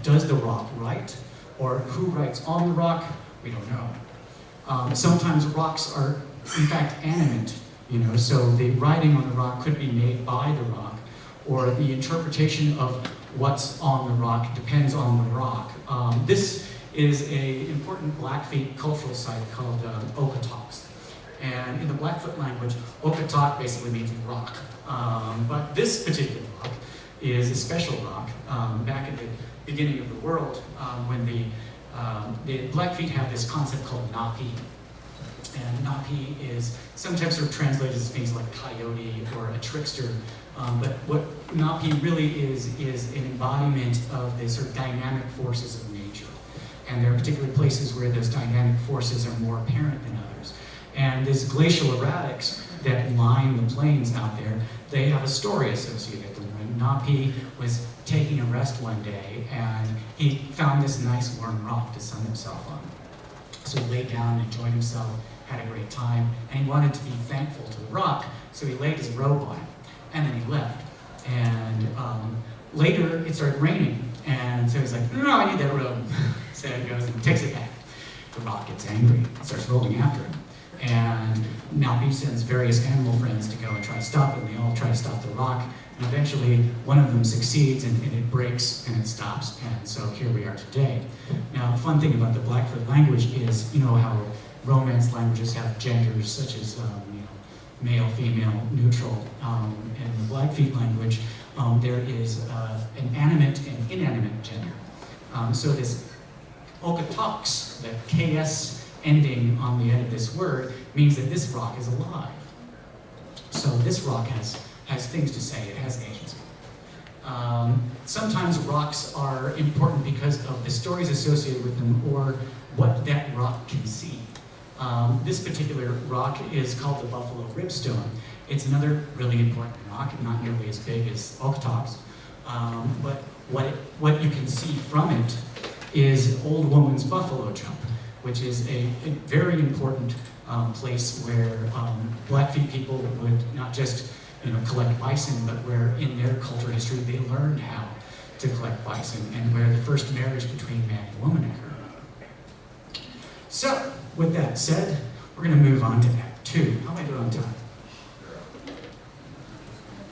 does the rock write? Or who writes on the rock? We don't know. Sometimes rocks are, in fact, animate, you know, so the writing on the rock could be made by the rock, or the interpretation of what's on the rock depends on the rock. This is an important Blackfeet cultural site called Okotoks. And in the Blackfoot language, Okotok basically means rock. But this particular rock is a special rock. Back at the beginning of the world, when the Blackfeet have this concept called Napi. And Napi is sometimes sort of translated as things like coyote or a trickster. But what Napi really is an embodiment of the sort of dynamic forces of nature. And there are particular places where those dynamic forces are more apparent than others. And these glacial erratics that line the plains out there, they have a story associated with them. When Napi was taking a rest one day, and he found this nice warm rock to sun himself on. So he laid down, enjoyed himself, had a great time, and he wanted to be thankful to the rock, so he laid his robe on it, and then he left. And later, it started raining, and so he's like, no, I need that robe. So he goes and takes it back. The rock gets angry, starts rolling after him. And now he sends various animal friends to go and try to stop it. They all try to stop the rock. And eventually, one of them succeeds, and it breaks, and it stops. And so here we are today. Now, the fun thing about the Blackfoot language is, you know how Romance languages have genders such as male, female, neutral. In the Blackfeet language, there is an animate and inanimate gender. So this Okotoks, the KS ending on the end of this word, means that this rock is alive. So this rock has things to say, it has agency. Sometimes rocks are important because of the stories associated with them or what that rock can see. This particular rock is called the Buffalo Ribstone. It's another really important rock, not nearly as big as Okotoks. But what you can see from it is Old Woman's Buffalo Jump, which is a very important place where Blackfeet people would not just collect bison, but where in their cultural history they learned how to collect bison, and where the first marriage between man and woman occurred. So, with that said, we're going to move on to Act 2. How am I doing on time?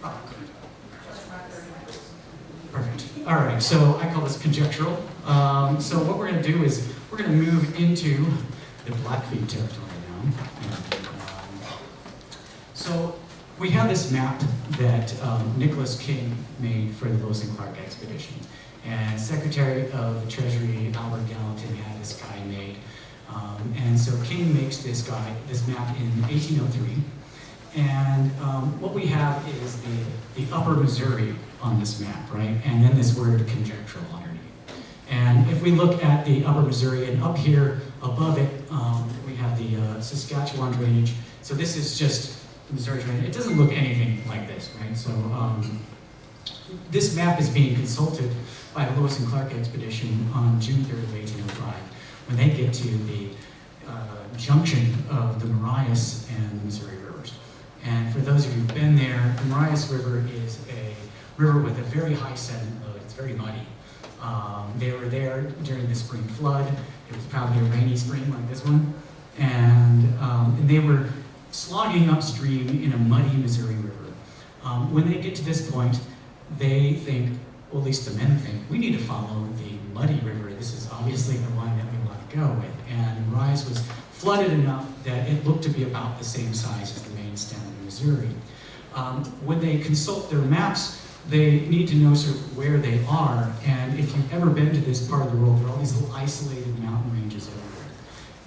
Oh, good. Perfect. All right, so I call this conjectural. So what we're going to do is we're going to move into the Blackfeet territory now. So we have this map that Nicholas King made for the Lewis and Clark expedition. And Secretary of the Treasury Albert Gallatin had this guy made. And so King makes this map in 1803. And what we have is the upper Missouri on this map, right? And then this word conjectural underneath. And if we look at the upper Missouri, and up here above it, we have the Saskatchewan drainage. So this is just Missouri drainage. It doesn't look anything like this, right? So this map is being consulted by the Lewis and Clark expedition on June 3rd of 1805, when they get to the junction of the Marias and the Missouri rivers. And for those of you who've been there, the Marias River is a river with a very high sediment load. It's very muddy. They were there during the spring flood. It was probably a rainy spring like this one. And they were slogging upstream in a muddy Missouri River. When they get to this point, they think, well, at least the men think, we need to follow the muddy river. This is obviously the one that we want to go with. And the Marias was flooded enough that it looked to be about the same size as the main stem of the Missouri. When they consult their maps, they need to know sort of where they are, and if you've ever been to this part of the world, there are all these little isolated mountain ranges everywhere.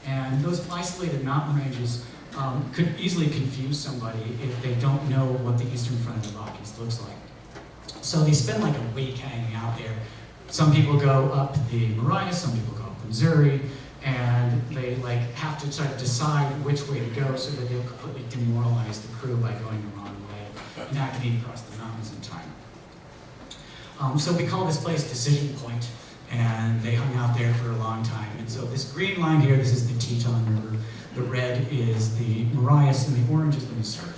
And those isolated mountain ranges could easily confuse somebody if they don't know what the eastern front of the Rockies looks like. So they spend like a week hanging out there. Some people go up the Mariah, some people go up the Missouri, and they like have to try to decide which way to go so that they'll completely demoralize the crew by going the wrong way and not getting across the mountains in time. So we call this place Decision Point, and they hung out there for a long time. And so this green line here, this is the Teton River. The red is the Marias, and the orange is the Missouri.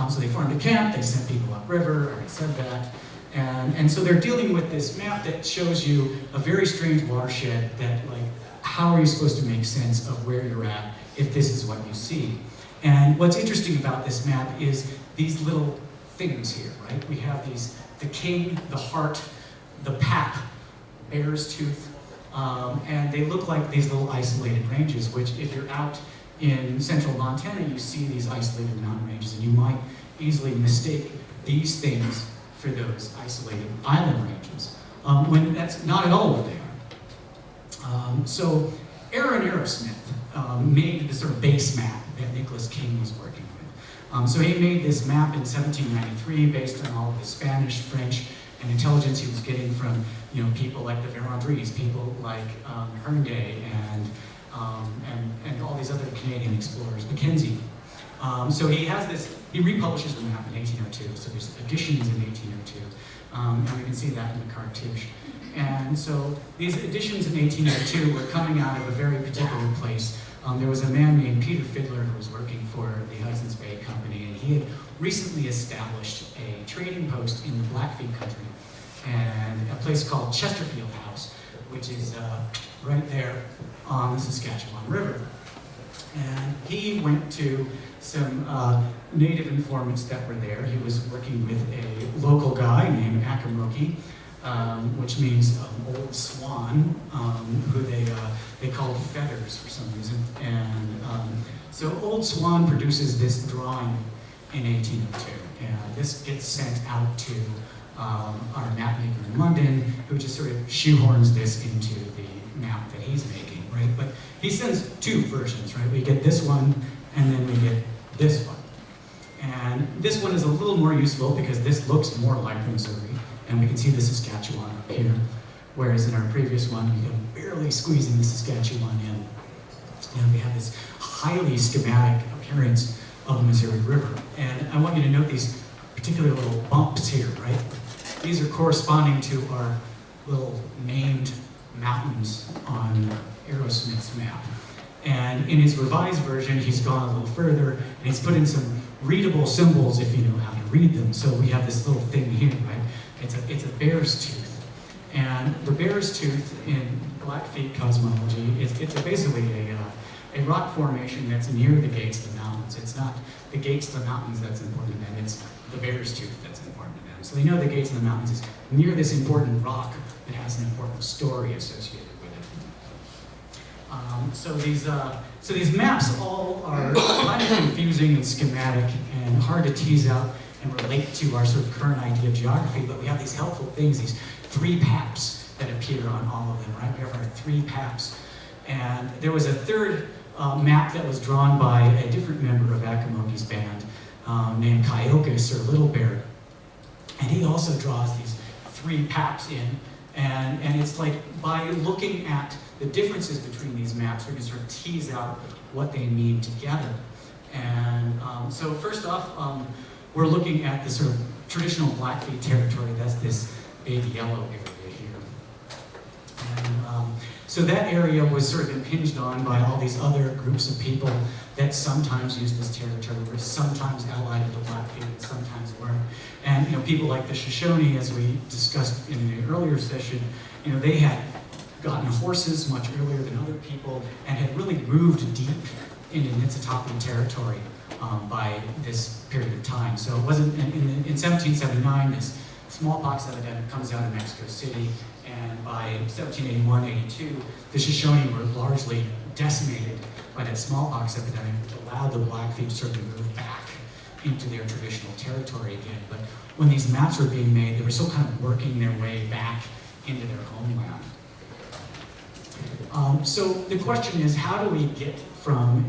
So they formed a camp, they sent people upriver, I already said that. And so they're dealing with this map that shows you a very strange watershed that, like, how are you supposed to make sense of where you're at if this is what you see? And what's interesting about this map is these little things here, right? We have these, the king, the heart, the pap, bear's tooth, and they look like these little isolated ranges, which if you're out in central Montana, you see these isolated mountain ranges, and you might easily mistake these things for those isolated island ranges, when that's not at all what they are. So Aaron Aerosmith made the sort of base map that Nicholas King was working with. So he made this map in 1793 based on all of the Spanish, French, and intelligence he was getting from, you know, people like the Verendrys, people like Herndon and all these other Canadian explorers, Mackenzie. So he has this, he republishes the map in 1802, so there's editions in 1802, and we can see that in the cartouche. And so these editions in 1802 were coming out of a very particular place. There was a man named Peter Fiddler who was working for the Hudson's Bay Company, and he had recently established a trading post in the Blackfeet country, and a place called Chesterfield House, which is right there on the Saskatchewan River. And he went to some native informants that were there. He was working with a local guy named Akamoki, which means old swan, who they called feathers for some reason. And so Old Swan produces this drawing in 1802, and this gets sent out to our map maker in London, who just sort of shoehorns this into the map that he's making, right? But he sends two versions, right? We get this one, and then we get this one. And this one is a little more useful because this looks more like the Missouri, and we can see the Saskatchewan up here, whereas in our previous one, we can barely squeezing the Saskatchewan in. And we have this highly schematic appearance of the Missouri River. And I want you to note these particular little bumps here, right? These are corresponding to our little named mountains on Aerosmith's map. And in his revised version, he's gone a little further, and he's put in some readable symbols if you know how to read them. So we have this little thing here, right? It's a bear's tooth. And the bear's tooth in Blackfeet cosmology, it's basically a rock formation that's near the gates of the mountains. It's not the gates of the mountains that's important to them, it's the bear's tooth that's important to them. So they know the gates of the mountains is near this important rock that has an important story associated with it. So these maps all are kind of confusing and schematic and hard to tease out and relate to our sort of current idea of geography, but we have these helpful things, these three paps that appear on all of them, right? We have our three paps. And there was a third map that was drawn by a different member of Akamoki's band named Kyokus, or Little Bear. And he also draws these three paps in. And it's like by looking at the differences between these maps, we can sort of tease out what they mean together. And so first off, we're looking at the sort of traditional Blackfeet territory. That's this big yellow area here. And so that area was sort of impinged on by all these other groups of people that sometimes used this territory, were sometimes allied with the Blackfeet, and sometimes weren't. And you know, people like the Shoshone, as we discussed in an earlier session, you know, they had gotten horses much earlier than other people and had really moved deep into Niitsitapi territory by this period of time. So it wasn't, in 1779, this smallpox epidemic comes out of Mexico City, and by 1781-82, the Shoshone were largely decimated by that smallpox epidemic, which allowed the Blackfeet to sort of move back into their traditional territory again. But when these maps were being made, they were still kind of working their way back into their homeland. So the question is, how do we get from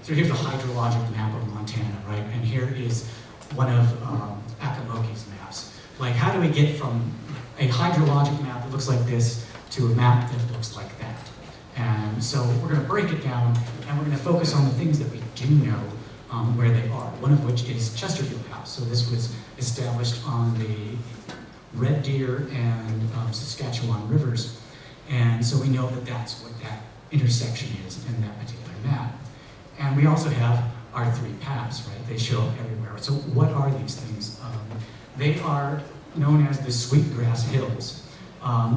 so here's a hydrologic map of Montana, right? And here is one of Akamoki's maps. Like, how do we get from a hydrologic map that looks like this to a map that looks like that? And so we're going to break it down, and we're going to focus on the things that we do know where they are, one of which is Chesterfield House. So this was established on the Red Deer and Saskatchewan rivers. And so we know that that's what that intersection is in that particular map. And we also have our 3 paths, right? They show up everywhere. So what are these things? They are known as the Sweetgrass Hills,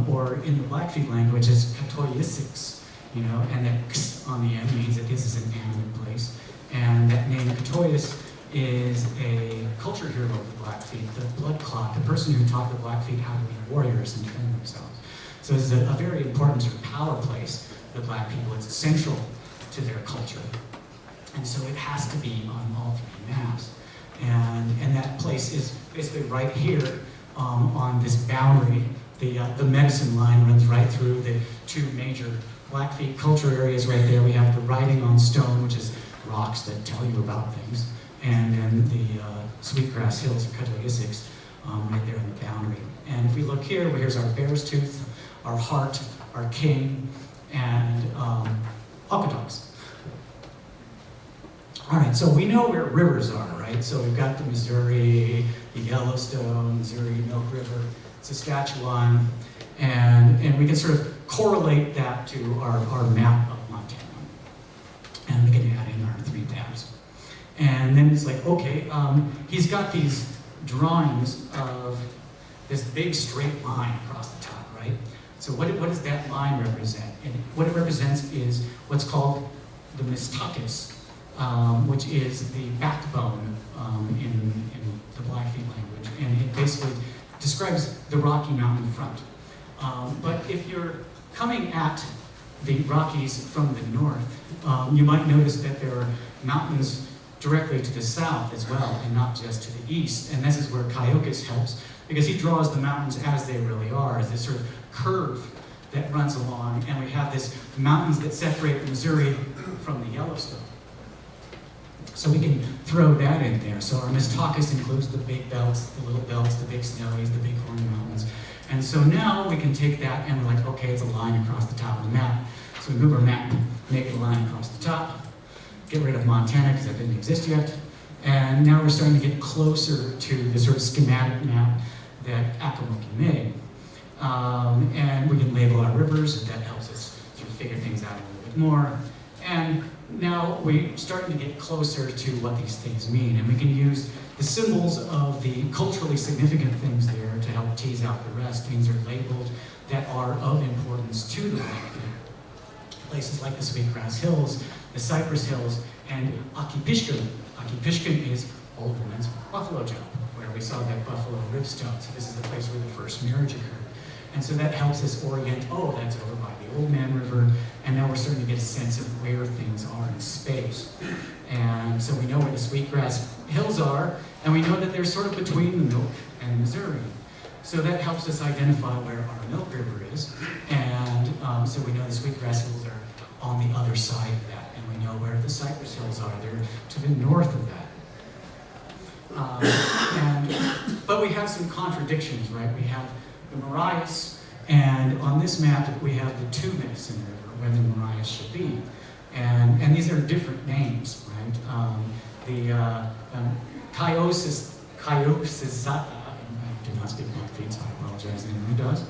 or in the Blackfeet language as Katoyisiks, you know, and that X on the end means that this is an animate place. And that name Katoyis is a culture hero of the Blackfeet, the blood clot, the person who taught the Blackfeet how to be warriors and train themselves. So this is a very important sort of power place for the Black people. It's essential to their culture. And so it has to be on all 3 maps. And that place is basically right here on this boundary. The medicine line runs right through the 2 major Blackfeet culture areas right there. We have the writing on stone, which is rocks that tell you about things. And then the Sweetgrass Hills, or Katoyisiks, right there on the boundary. And if we look here, here's our Bear's Tooth, our Heart, our King, and Okatoks. All right, so we know where rivers are, right? So we've got the Missouri, the Yellowstone, Missouri, Milk River, Saskatchewan, and we can sort of correlate that to our map of Montana. And we can add in our 3 tabs. And then it's like, okay, he's got these drawings of this big straight line across the top, right? So what does that line represent? And what it represents is what's called the Mistakis, which is the backbone in the Blackfeet language. And it basically describes the Rocky Mountain front. But if you're coming at the Rockies from the north, you might notice that there are mountains directly to the south as well, and not just to the east. And this is where Kaiokis helps, because he draws the mountains as they really are, as this sort of curve that runs along, and we have this mountains that separate the Missouri from the Yellowstone. So we can throw that in there. So our Mistakis includes the big belts, the little belts, the big snowies, the big horn mountains. And so now we can take that and we're like, okay, it's a line across the top of the map. So we move our map, make it a line across the top, get rid of Montana because that didn't exist yet. And now we're starting to get closer to the sort of schematic map that Akamoki made. And we can label our rivers, and that helps us sort of figure things out a little bit more. And now we're starting to get closer to what these things mean, and we can use the symbols of the culturally significant things there to help tease out the rest. Things are labeled that are of importance to the Blackfeet. Places like the Sweetgrass Hills, the Cypress Hills, and Akipishkin. Akipishkin is Old Woman's Buffalo Jump, where we saw that buffalo ribstone. So this is the place where the first marriage occurred. And so that helps us orient, oh, that's over by the Old Man River, and now we're starting to get a sense of where things are in space. And so we know where the Sweetgrass Hills are, and we know that they're sort of between the Milk and Missouri. So that helps us identify where our Milk River is, and so we know the Sweetgrass Hills are on the other side of that, and we know where the Cypress Hills are. They're to the north of that. But we have some contradictions, right? We have the Marias, and on this map we have the Two Medicine River, where the Marias should be. And these are different names, right? The Kaiosizata, I do not speak Blackfeet, so I apologize to anyone who does,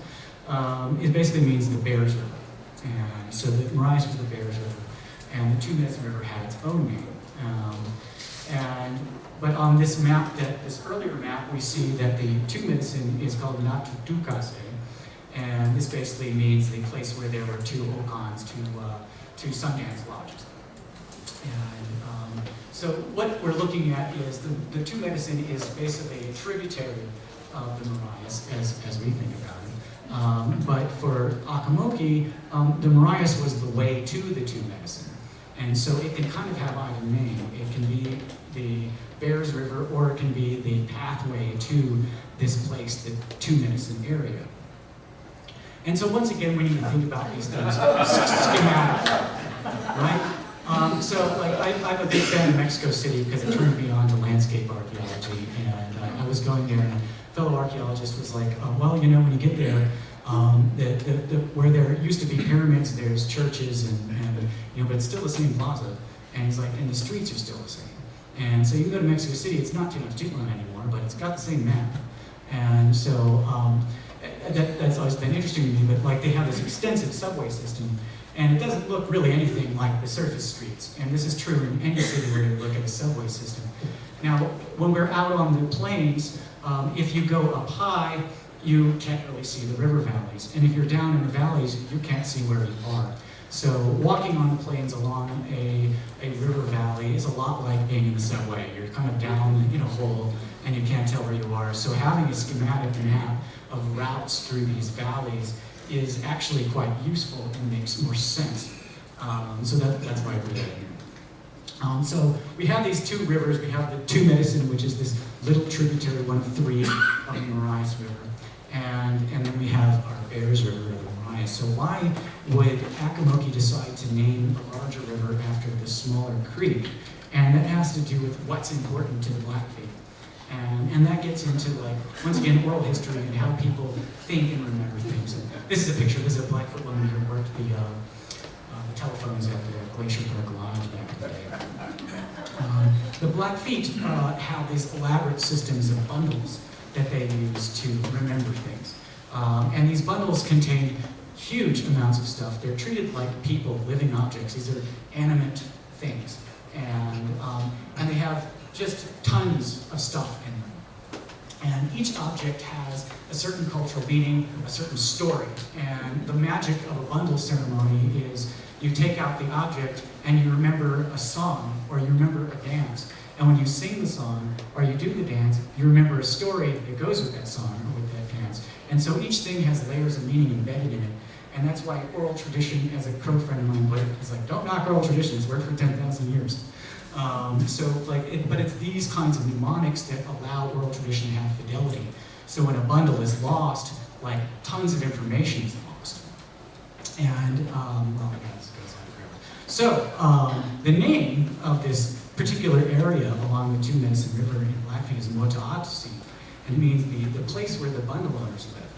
it basically means the Bears River. And so the Marias was the Bears River, and the Two Medicine River had its own name. But on this map, this earlier map, we see that the Two Medicine is called Natutukase, and this basically means the place where there were 2 okans, two Sundance lodges. And so what we're looking at is the Two Medicine is basically a tributary of the Marias, as we think about it. But for Akamoki, the Marias was the way to the Two Medicine. And so it can kind of have either name. It can be the Bears River, or it can be the pathway to this place, the Two Medicine area. And so once again, we need to think about these things schematic, right? So like I'm a big fan of Mexico City because it turned me on to landscape archaeology, and I was going there, and a fellow archaeologist was like, well, you know, when you get there, where there used to be pyramids, there's churches, and you know, but it's still the same plaza, and he's like, and the streets are still the same. And so you go to Mexico City, it's not Tenochtitlan anymore, but it's got the same map. And so that's always been interesting to me, but like they have this extensive subway system, and it doesn't look really anything like the surface streets. And this is true in any city where you look at a subway system. Now, when we're out on the plains, if you go up high, you can't really see the river valleys. And if you're down in the valleys, you can't see where you are. So walking on the plains along a river valley is a lot like being in the subway. You're kind of down in a hole and you can't tell where you are. So having a schematic map of routes through these valleys is actually quite useful and makes more sense. So that's why I put that here. So we have these two rivers. We have the Two Medicine, which is this little tributary, one of three of the Morais River. And then we have our Bears River of the Morais. So why would Akamoki decide to name a larger river after the smaller creek? And that has to do with what's important to the Blackfeet. And that gets into, like, once again, oral history and how people think and remember things. And this is a picture. This is a Blackfoot woman who worked the telephones at the Glacier Park Lodge back in the day. The Blackfeet have these elaborate systems of bundles that they use to remember things. And these bundles contain huge amounts of stuff. They're treated like people, living objects. These are animate things. And they have just tons of stuff in them. And each object has a certain cultural meaning, a certain story. And the magic of a bundle ceremony is you take out the object and you remember a song or you remember a dance. And when you sing the song or you do the dance, you remember a story that goes with that song or with that dance. And so each thing has layers of meaning embedded in it. And that's why oral tradition, as a Crow friend of mine put it, is like, don't knock oral tradition, it's worked for 10,000 years. But it's these kinds of mnemonics that allow oral tradition to have fidelity. So when a bundle is lost, like tons of information is lost. And, well, this goes on forever. So the name of this particular area along the Two Medicine River in Blackfeet is Motaatasi, and it means the place where the bundle owners live.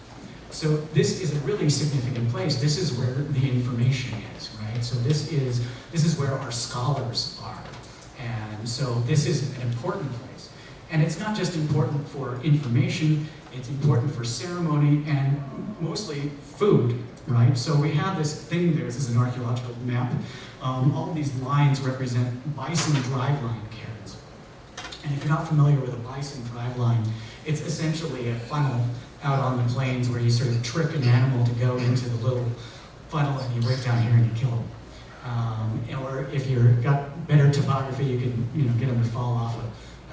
So this is a really significant place. This is where the information is, right? So this is where our scholars are. And so this is an important place. And it's not just important for information, it's important for ceremony and mostly food, right? So we have this thing there. This is an archaeological map. All of these lines represent bison driveline cairns. And if you're not familiar with a bison driveline, it's essentially a funnel out on the plains where you sort of trick an animal to go into the little funnel and you right down here and you kill them. Or if you've got better topography, you can get them to fall off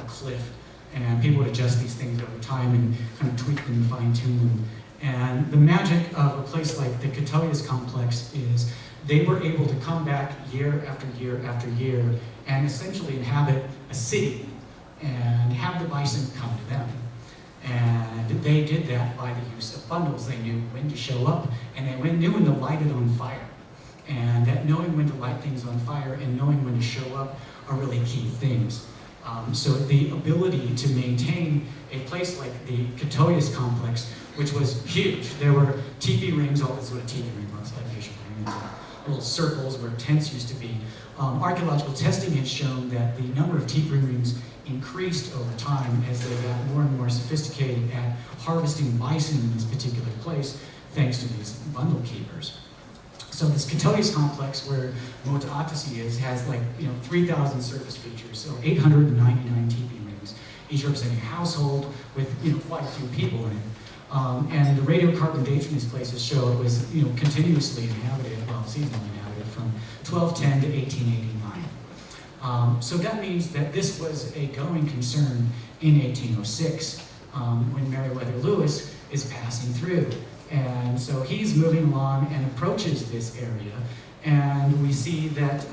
a cliff. And people adjust these things over time and kind of tweak them and fine tune them. And the magic of a place like the Katoyas complex is they were able to come back year after year after year and essentially inhabit a city and have the bison come to them. And they did that by the use of bundles. They knew when to show up, and they knew when to light it on fire. And that knowing when to light things on fire and knowing when to show up are really key things. So the ability to maintain a place like the Katoyas complex, which was huge. There were teepee rings, all this is what a teepee ring looks like, little circles where tents used to be. Archaeological testing has shown that the number of teepee rings increased over time as they got more and more sophisticated at harvesting bison in this particular place, thanks to these bundle keepers. So this Katoyas complex where Motaatasi is has 3,000 surface features, so 899 teepee rings, each representing a household with quite a few people in it. And the radiocarbon dates from these places show it was continuously inhabited, well, seasonally inhabited from 1210 to 1889. So that means that this was a going concern in 1806 when Meriwether Lewis is passing through. And so he's moving along and approaches this area And we see that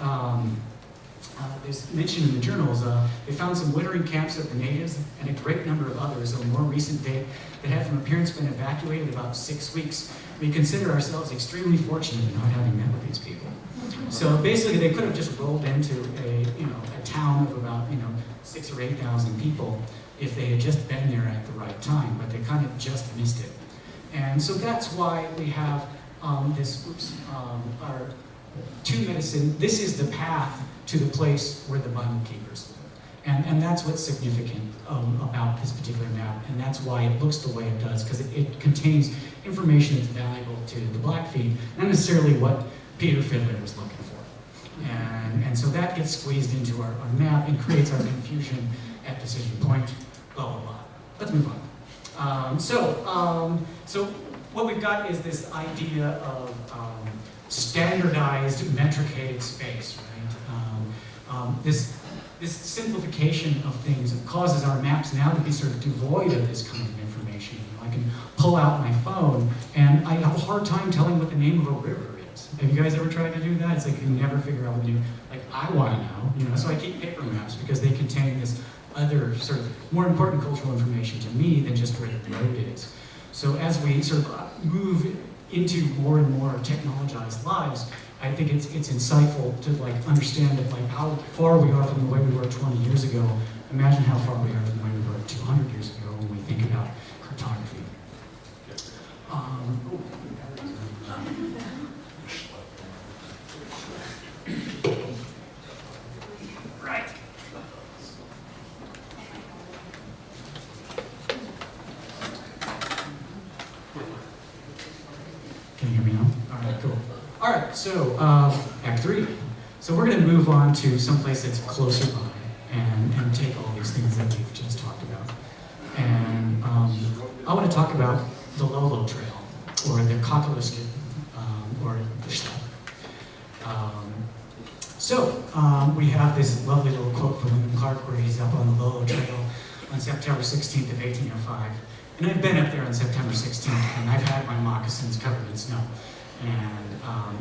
there's mentioned in the journals, they found some wintering camps of the natives and a great number of others of a more recent date that had from appearance been evacuated about 6 weeks. We consider ourselves extremely fortunate in not having met with these people. So basically they could have just rolled into a town of about 6,000 or 8,000 people if they had just been there at the right time, but they kind of just missed it. And so that's why we have our two medicine. This is the path to the place where the Bible keepers live. And that's what's significant about this particular map, and that's why it looks the way it does, because it contains information that's valuable to the Blackfeet, not necessarily what Peter Fiddler was looking for. And so that gets squeezed into our map and creates our confusion at decision point, blah, blah, blah. Let's move on. So what we've got is this idea of standardized metricated space, right? This simplification of things causes our maps now to be sort of devoid of this kind of information. I can pull out my phone and I have a hard time telling what the name of a river is. Have you guys ever tried to do that? It's like you never figure out what the name, like I want to know, so I keep paper maps because they contain this other sort of more important cultural information to me than just where the road is. So as we sort of move into more and more technologized lives, I think it's insightful to understand that how far we are from the way we were 20 years ago. Imagine how far we are from the way we were 200 years ago when we think about cartography. Right. Can you hear me now? All right, cool. All right, so Act 3. So we're going to move on to someplace that's closer by and take all these things that we've just talked about. And I want to talk about the Lolo Trail, or the Kakaliskin, or the Shell. We have this lovely little quote from William Clark where he's up on the Lolo Trail on September 16th of 1805. And I've been up there on September 16th, and I've had my moccasins covered in snow.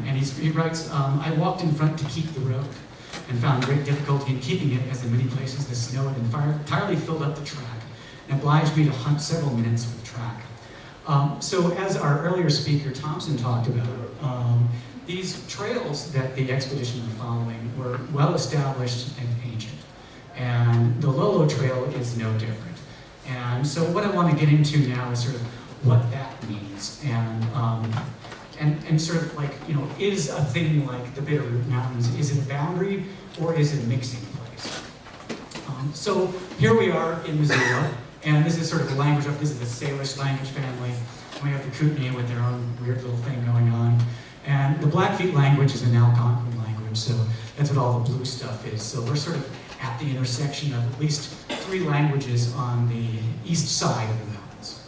And he writes, I walked in front to keep the road and found great difficulty in keeping it, as in many places the snow had entirely filled up the track and obliged me to hunt several minutes for the track. So as our earlier speaker Thompson talked about, these trails that the expedition were following were well established and ancient. And the Lolo Trail is no different. And so what I want to get into now is sort of what that means. And sort of is a thing like the Bitterroot Mountains, is it a boundary or is it a mixing place? So here we are in Missoula, and this is sort of the language of, this is the Salish language family. We have the Kootenai with their own weird little thing going on. And the Blackfeet language is an Algonquin language, so that's what all the blue stuff is. So we're sort of at the intersection of at least 3 languages on the east side of the mountains.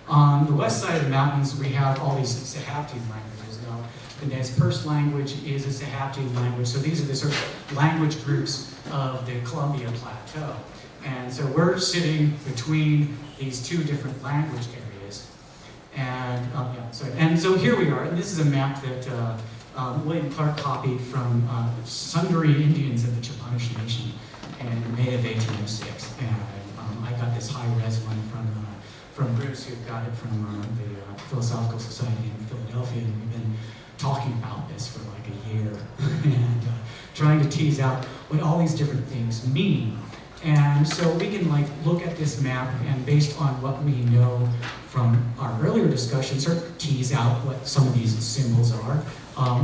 On the west side of the mountains, we have all these Sahaptin languages. Now, the Nez Perce language is a Sahaptin language, so these are the sort of language groups of the Columbia Plateau. And so we're sitting between these 2 different language areas. And so here we are, and this is a map that William Clark copied from Sundari Indians of the Chipanish Nation in May of 1806. And I got this high-res one from Bruce, who got it from the Philosophical Society in Philadelphia, and we've been talking about this for like a year and trying to tease out what all these different things mean. And so we can look at this map, and based on what we know from our earlier discussion, sort of tease out what some of these symbols are.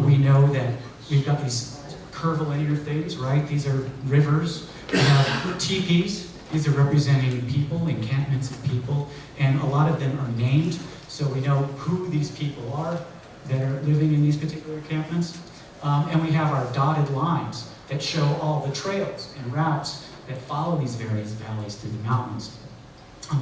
We know that we've got these curvilinear things, right? These are rivers. We have teepees. These are representing people, encampments of people, and a lot of them are named, so we know who these people are that are living in these particular encampments. And we have our dotted lines that show all the trails and routes that follow these various valleys through the mountains.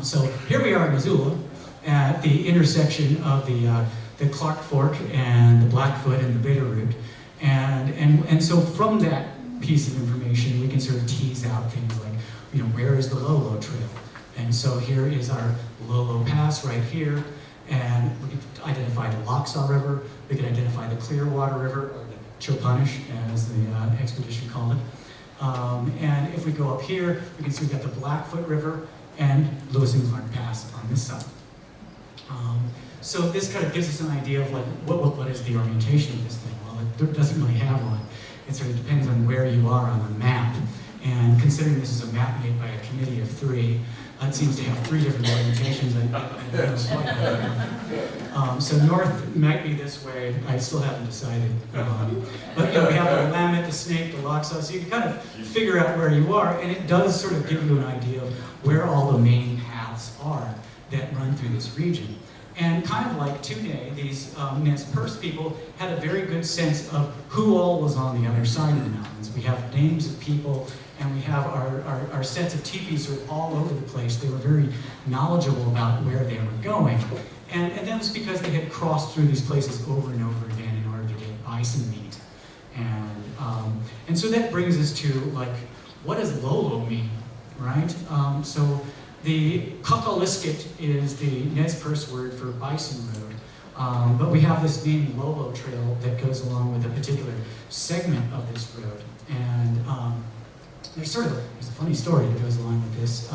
So here we are in Missoula at the intersection of the Clark Fork and the Blackfoot and the Bitterroot. And so from that piece of information, we can sort of tease out things like, where is the Lolo Trail? And so here is our Lolo Pass right here, and we can identify the Lochsaw River, we can identify the Clearwater River, or the Chopunish, as the expedition called it. And if we go up here, we can see we've got the Blackfoot River and Lewis and Clark Pass on this side. So this kind of gives us an idea of like what is the orientation of this thing. Well, it doesn't really have one. It sort of depends on where you are on the map. And considering this is a map made by a committee of 3, it seems to have 3 different orientations. So north might be this way. I still haven't decided. But we have the Willamette, the Snake, the Loxaw, so you can kind of figure out where you are, and it does sort of give you an idea of where all the main paths are that run through this region. And kind of like today, these Nez Perce people had a very good sense of who all was on the other side of the mountains. We have names of people, and we have our sets of teepees are all over the place. They were very knowledgeable about where they were going. And that was because they had crossed through these places over and over again in order to get bison meat. And so that brings us to, like, what does Lolo mean, right? So the Kakaliskit is the Nez Perce word for bison road. But we have this name Lolo Trail that goes along with a particular segment of this road. And there's a funny story that goes along with this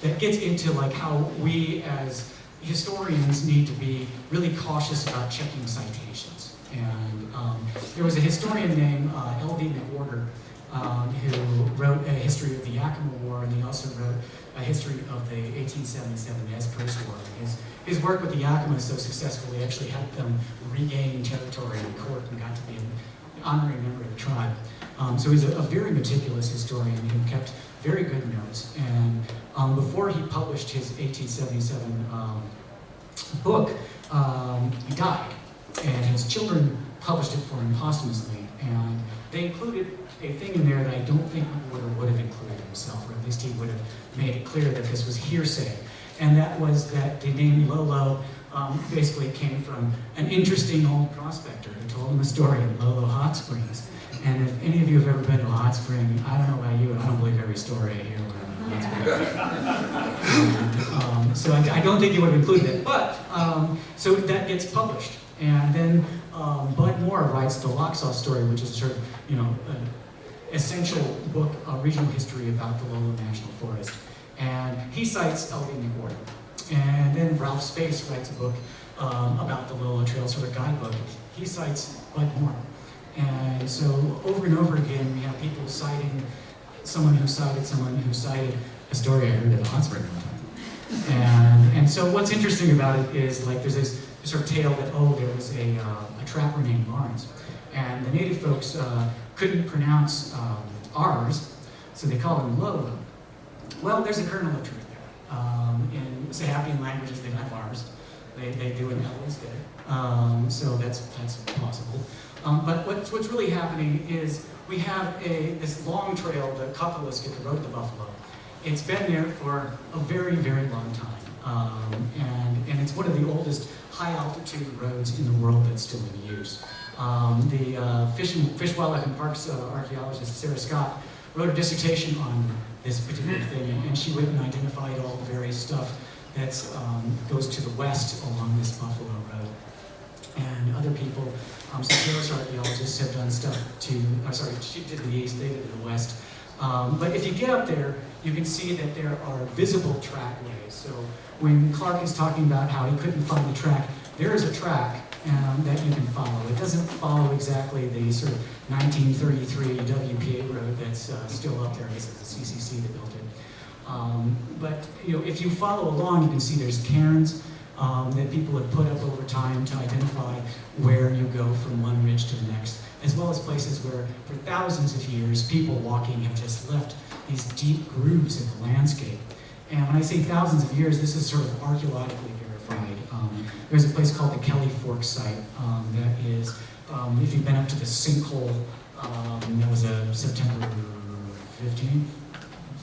that gets into like how we as historians need to be really cautious about checking citations. And there was a historian named L.V. McWhorter who wrote a history of the Yakima War, and he also wrote a history of the 1877 Nez Perce War. His work with the Yakima so successfully actually helped them regain territory in court and got to be an honorary member of the tribe. So he's a very meticulous historian who kept very good notes. And before he published his 1877 book, he died. And his children published it for him posthumously. And they included a thing in there that I don't think McWhorter would have included himself, or at least he would have made it clear that this was hearsay. And that was that the name Lolo basically came from an interesting old prospector who told him a story in Lolo Hot Springs. And if any of you have ever been to a hot spring, I don't know about you, I don't believe every story I hear about a hot spring. So I don't think he would have included it. But, so that gets published. And then Bud Moore writes the Loxaw story, which is sort of, an essential book of regional history about the Lolo National Forest. And he cites L.V. McWhorter. And then Ralph Space writes a book about the Lolo Trail, sort of guidebook. He cites Bud Moore. And so over and over again, we have people citing someone who cited a story I heard at a hot spring one time. And so what's interesting about it is, like, there's this sort of tale that, there was a trapper named Lawrence. And the native folks couldn't pronounce R's, so they called him Lolo. Well, there's a kernel of truth there. In Sahapian languages, they don't have R's. They do an L instead. So that's possible. But what's really happening is we have this long trail, the Kakaliskit, the road to the buffalo. It's been there for a very, very long time. And it's one of the oldest high-altitude roads in the world that's still in use. The Fish, Wildlife, and Parks archaeologist Sarah Scott wrote a dissertation on this particular thing, and she went and identified all the various stuff that goes to the west along this Buffalo Road. And other people, some Paris archaeologists have done stuff she did the east, they did the west. But if you get up there, you can see that there are visible trackways. So when Clark is talking about how he couldn't find the track, there is a track that you can follow. It doesn't follow exactly the sort of 1933 WPA road that's still up there. This is the CCC that built it. But if you follow along, you can see there's cairns that people have put up over time to identify where you go from one ridge to the next, as well as places where for thousands of years people walking have just left these deep grooves in the landscape. And when I say thousands of years, this is sort of archaeologically verified. There's a place called the Kelly Fork site that is, if you've been up to the sinkhole, that was a September 15th?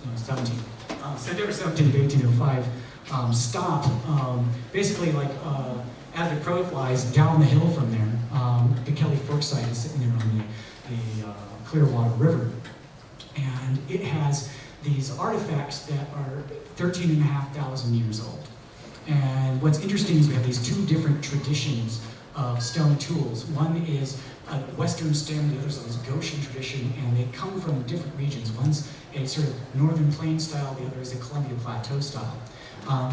No, 17th. September 17th, 1805. Stop, basically like as the crow flies down the hill from there. The Kelly Fork site is sitting there on the Clearwater River. And it has these artifacts that are 13,500 years old. And what's interesting is we have these two different traditions of stone tools. One is a western stem, the other's this Goshen tradition, and they come from different regions. One's a sort of northern plain style, the other is a Columbia Plateau style.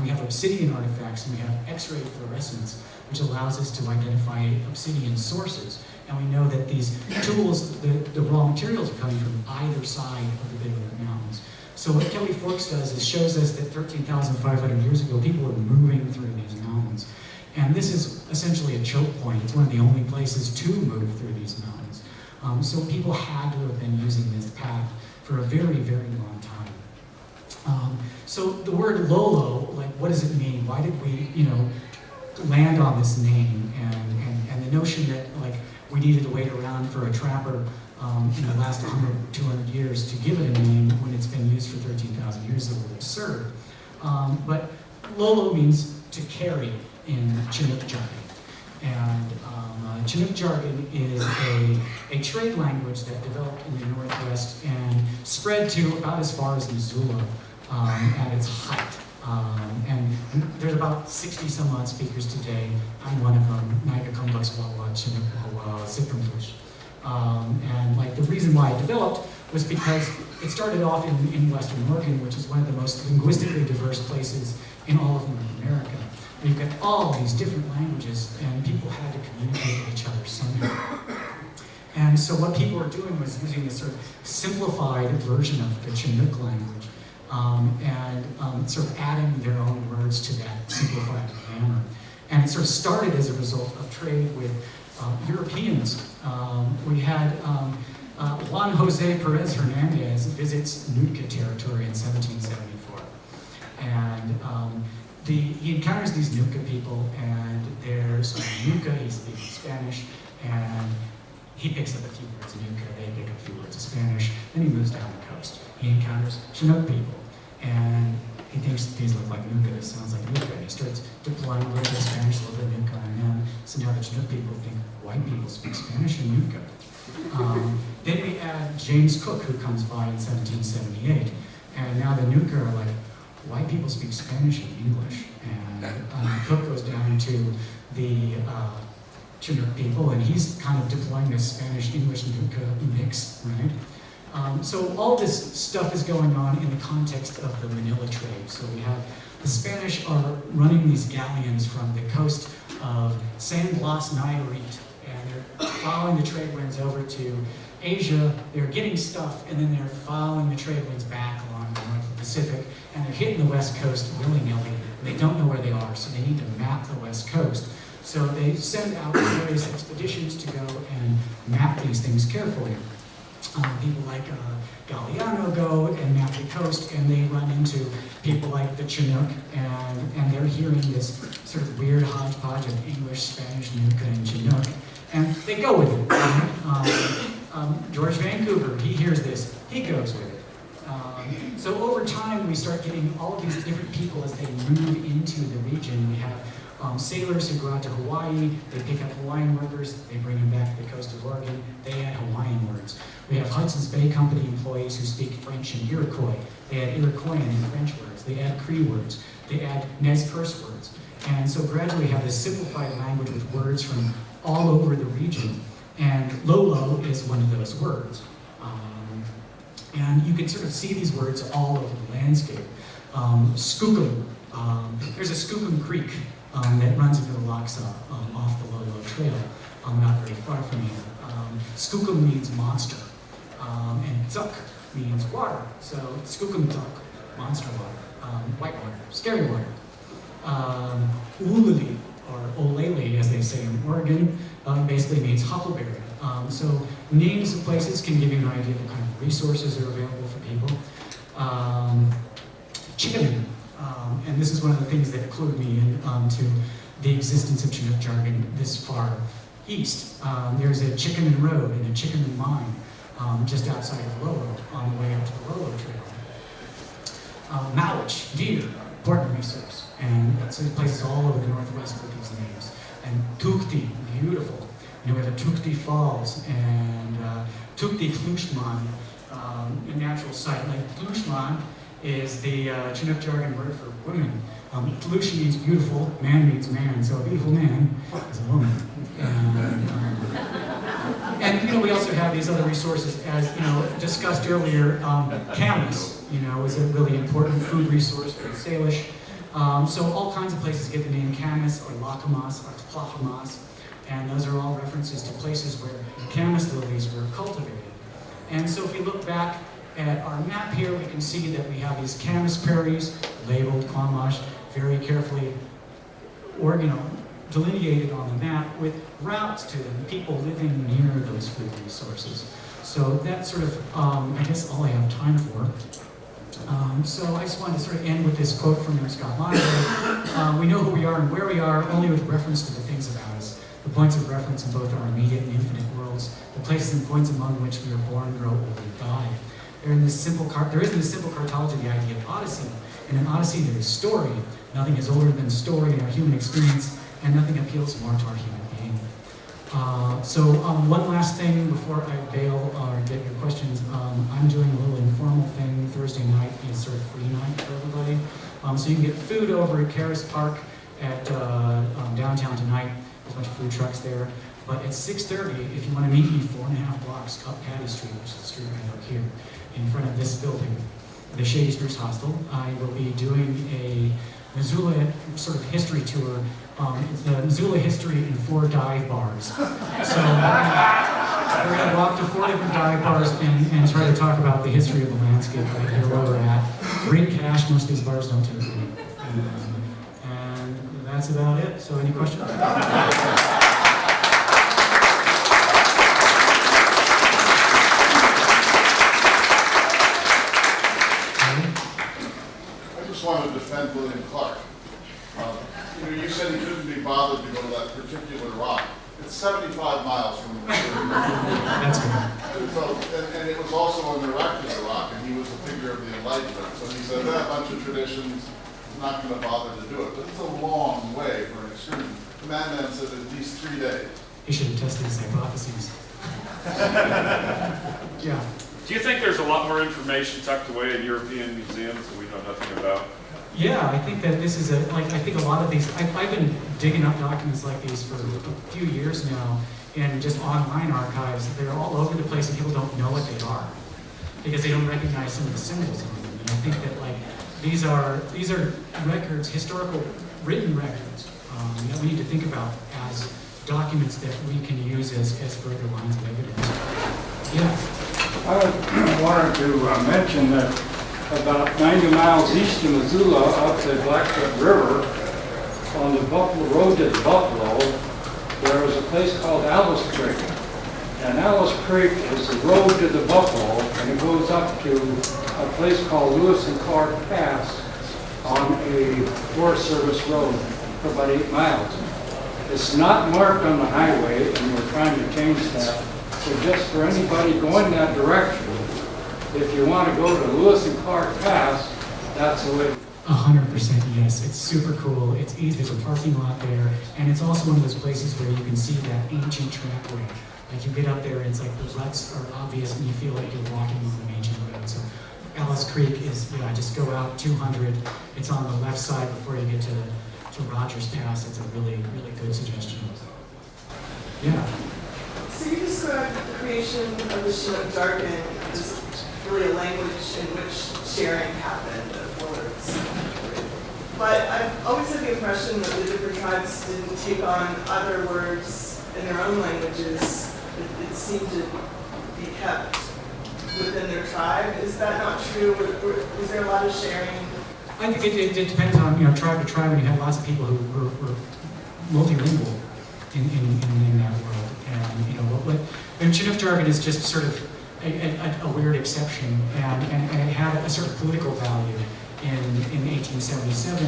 We have obsidian artifacts, and we have X-ray fluorescence, which allows us to identify obsidian sources. And we know that these tools, the raw materials are coming from either side of the Bitterroot Mountains. So what Kelly Forks does is shows us that 13,500 years ago, people were moving through these mountains. And this is essentially a choke point. It's one of the only places to move through these mountains. So people had to have been using this path for a very, very long time. So the word Lolo, like, what does it mean? Why did we, land on this name? And the notion that, like, we needed to wait around for a trapper in the last 100, 200 years to give it a name when it's been used for 13,000 years is a little absurd. But Lolo means to carry in Chinook jargon. And Chinook jargon is a trade language that developed in the Northwest and spread to about as far as Missoula at its height. And there's about 60 some odd speakers today. I'm one of them, Naika Kumbuks Wawa, Chinook Wawa, Sikumbush. And like the reason why it developed was because it started off in Western Oregon, which is one of the most linguistically diverse places in all of North America. We've got all these different languages, and people had to communicate with each other somehow. And so what people were doing was using this sort of simplified version of the Chinook language, and sort of adding their own words to that simplified manner. And it sort of started as a result of trade with Europeans. We had Juan Jose Perez Hernandez visits Nootka territory in 1774. And he encounters these Nootka people, and they're sort of Nootka, he speaks Spanish, and he picks up a few words of Nootka, they pick up a few words of Spanish, then he moves down the coast. He encounters Chinook people, and he thinks these look like Nootka, this sounds like Nootka, and he starts deploying a little bit of Spanish, a little bit of Nootka on them, so now the Chinook people think white people speak Spanish and Nootka. Then we add James Cook, who comes by in 1778, and now the Nootka are like, white people speak Spanish and English, and Cook goes down to the Chinook people, and he's kind of deploying this Spanish-English Nootka mix, right? So all this stuff is going on in the context of the Manila trade. So we have the Spanish are running these galleons from the coast of San Blas Nayarit, and they're following the trade winds over to Asia. They're getting stuff, and then they're following the trade winds back along the North Pacific, and they're hitting the West Coast willy-nilly. They don't know where they are, so they need to map the West Coast. So they send out various expeditions to go and map these things carefully. People like Galeano go and map the coast, and they run into people like the Chinook, and they're hearing this sort of weird hodgepodge of English, Spanish, Nootka, and Chinook, and they go with it. George Vancouver, he hears this, he goes with it. So over time, we start getting all of these different people as they move into the region. We have sailors who go out to Hawaii, they pick up Hawaiian workers, they bring them back to the coast of Oregon, they add Hawaiian words. We have Hudson's Bay Company employees who speak French and Iroquois. They add Iroquoian and French words, they add Cree words, they add Nez Perce words. And so gradually we have this simplified language with words from all over the region. And Lolo is one of those words. And you can sort of see these words all over the landscape. Skookum, there's a Skookum Creek that runs into the Lochsa off the Lolo Trail, not very far from here. Skookum means monster, and Tzuk means water. So Skookum Tzuk, monster water, white water, scary water. Ululi, or Olele, as they say in Oregon, basically means huckleberry. So names of places can give you an idea of what kind of resources are available for people. Chickaman, and this is one of the things that clued me in to the existence of Chinook jargon this far east. There's a Chickaman Road and a Chickaman Mine just outside of Lolo on the way up to the Lolo Trail. Mowich, deer, important resource, and so places all over the Northwest with these names. And Tukti, beautiful. You know, we have the Tukti Falls and Tukti Tlushman, a natural site. Like Tlushman is the Chinook jargon word for women. Tlush means beautiful, man means man, so a beautiful man is a woman. And, we also have these other resources, as discussed earlier. Camas, is a really important food resource for the Salish. So all kinds of places get the name Camas or Lacamas or Tlacamas, and those are all references to places where camas lilies were cultivated. And so if we look back at our map here, we can see that we have these camas prairies labeled Quamash, very carefully, delineated on the map with routes to them, people living near those food resources. So that's sort of, I guess, all I have time for. So I just wanted to sort of end with this quote from Scott Library. We know who we are and where we are only with reference to the things about us, the points of reference in both our immediate and infinite worlds, the places and points among which we are born, grow old, and die. There is in this simple cartology the idea of odyssey. In an odyssey there is story. Nothing is older than story in our human experience, and nothing appeals more to our human being. One last thing before I bail or get your questions. I'm doing a little informal thing. Thursday night is sort of free night for everybody. So you can get food over at Caris Park at downtown tonight. There's a bunch of food trucks there. But at 6:30, if you want to meet me 4.5 blocks up Patty Street, which is the street right out here, in front of this building, the Shady Spruce Hostel, I will be doing a Missoula sort of history tour. It's the Missoula history in 4 dive bars. So we're going to walk to 4 different dive bars and try to talk about the history of the landscape right here where we're at. Bring cash, most of these bars don't take money. And that's about it. So any questions? I just want to defend William Clark. You said he couldn't be bothered to go to that particular rock. It's 75 miles from the That's good. So, and it was also an Iraqi rock, and he was a figure of the Enlightenment. So he said, a bunch of traditions, I'm not going to bother to do it. But it's a long way for an excursion. The madman said at least 3 days. He should have tested his hypotheses. Yeah. Do you think there's a lot more information tucked away in European museums that we know nothing about? Yeah, I think that this is I think a lot of these, I've been digging up documents like these for a few years now, and just online archives, they're all over the place and people don't know what they are, because they don't recognize some of the symbols on them. And I think that these are records, historical written records, that we need to think about as documents that we can use as further lines of evidence. Yeah. I wanted to mention that about 90 miles east of Missoula, up the Blackfoot River, on the Buffalo Road to Buffalo, there is a place called Alice Creek. And Alice Creek is the road to the Buffalo, and it goes up to a place called Lewis and Clark Pass on a Forest Service road for about 8 miles. It's not marked on the highway, and we're trying to change that. So just for anybody going that direction, if you want to go to Lewis and Clark Pass, that's the way. 100% yes. It's super cool. It's easy. There's a parking lot there, and it's also one of those places where you can see that ancient trackway. Like you get up there, and it's like the ruts are obvious, and you feel like you're walking on an ancient road. So Alice Creek is, just go out 200. It's on the left side before you get to Rogers Pass. It's a really, really good suggestion. Yeah. So you described the creation of the Chinook jargon as really a language in which sharing happened of words. But I've always had the impression that the different tribes didn't take on other words in their own languages. It seemed to be kept within their tribe. Is that not true? Was there a lot of sharing? I think it depends on tribe to tribe, and you have lots of people who were multilingual in that world. And Chinook jargon is just sort of a weird exception, and it had a sort of political value in 1877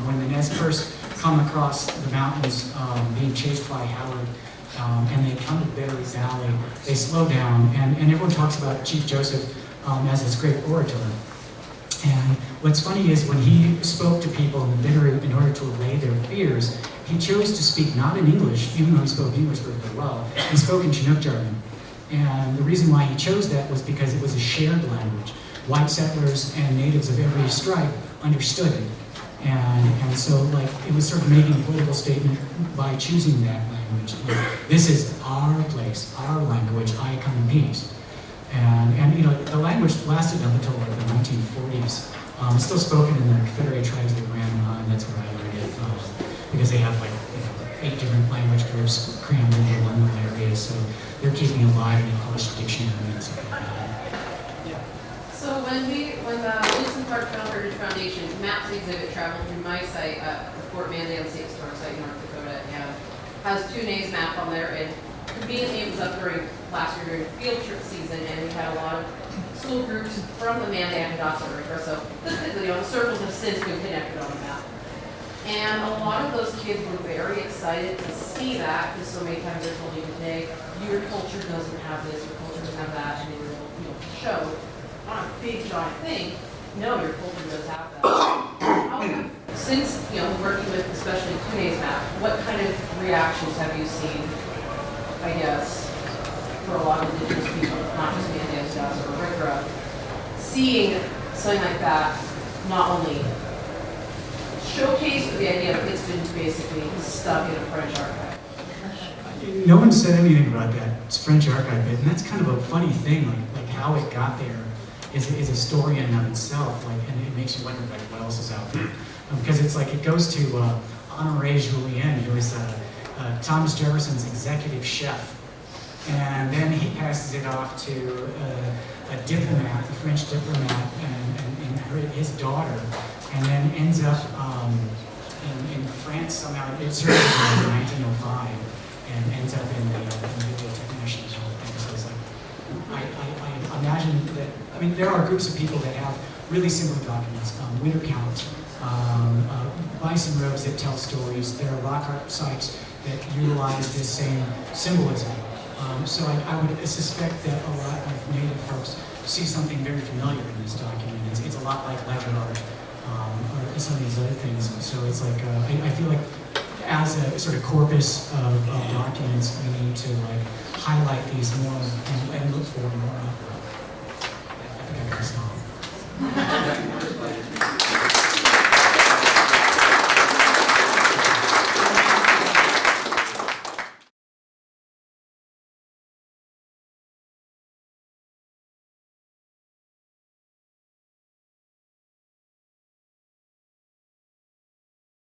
when the Nez first come across the mountains being chased by Howard, and they come to Berry Valley. They slow down, and everyone talks about Chief Joseph as this great orator. And what's funny is when he spoke to people in the Bitterroot in order to allay their fears, he chose to speak not in English, even though he spoke English perfectly well. He spoke in Chinook jargon. And the reason why he chose that was because it was a shared language. White settlers and natives of every stripe understood it. And so it was sort of making a political statement by choosing that language. language. This is our place, our language, I come in peace. And you know, the language lasted up until like the 1940s. It's still spoken in the Confederate tribes of the Grand Line, that's where I learned it, because they have like 8 different language groups crammed into one little area, so they're keeping it alive in a published dictionary and stuff like that. So when the Wilson Park Trail Heritage Foundation maps exhibit traveled through my site, the Fort Mandale State Historic Site in North Dakota, and has 2 names map on there, and conveniently it was up during last year during field trip season, and we had a lot of school groups from the Mandan and Dotson River, so physically, the circles have since been connected on the map. And a lot of those kids were very excited to see that, because so many times they're told you today, your culture doesn't have this, your culture doesn't have that, and they were, you know, show on a big giant thing, no, your culture does have that. Since, you know, working with especially today's map, what kind of reactions have you seen, I guess, for a lot of Indigenous people, not just Mandan or Rikra, seeing something like that not only showcase, but the idea of it's been basically stuck in a French archive? No one said anything about that. It's French archive bit, and that's kind of a funny thing, like how it got there is a story in and of itself, like, and it makes you wonder like what else is out there. Because it's like, it goes to Honoré Julien, who is Thomas Jefferson's executive chef. And then he passes it off to a diplomat, a French diplomat, and his daughter, and then ends up in France somehow. It surfaces in 1905 and ends up in the Bibliothèque Nationale. So it's like, I imagine that, I mean, there are groups of people that have really similar documents, winter counts, bison robes that tell stories. There are rock art sites that utilize this same symbolism. So I would suspect that a lot of Native folks see something very familiar in this document. It's a lot like legend art or some of these other things. So it's like, I feel like as a sort of corpus of documents, we need to like highlight these more and look for more. I think I got a song.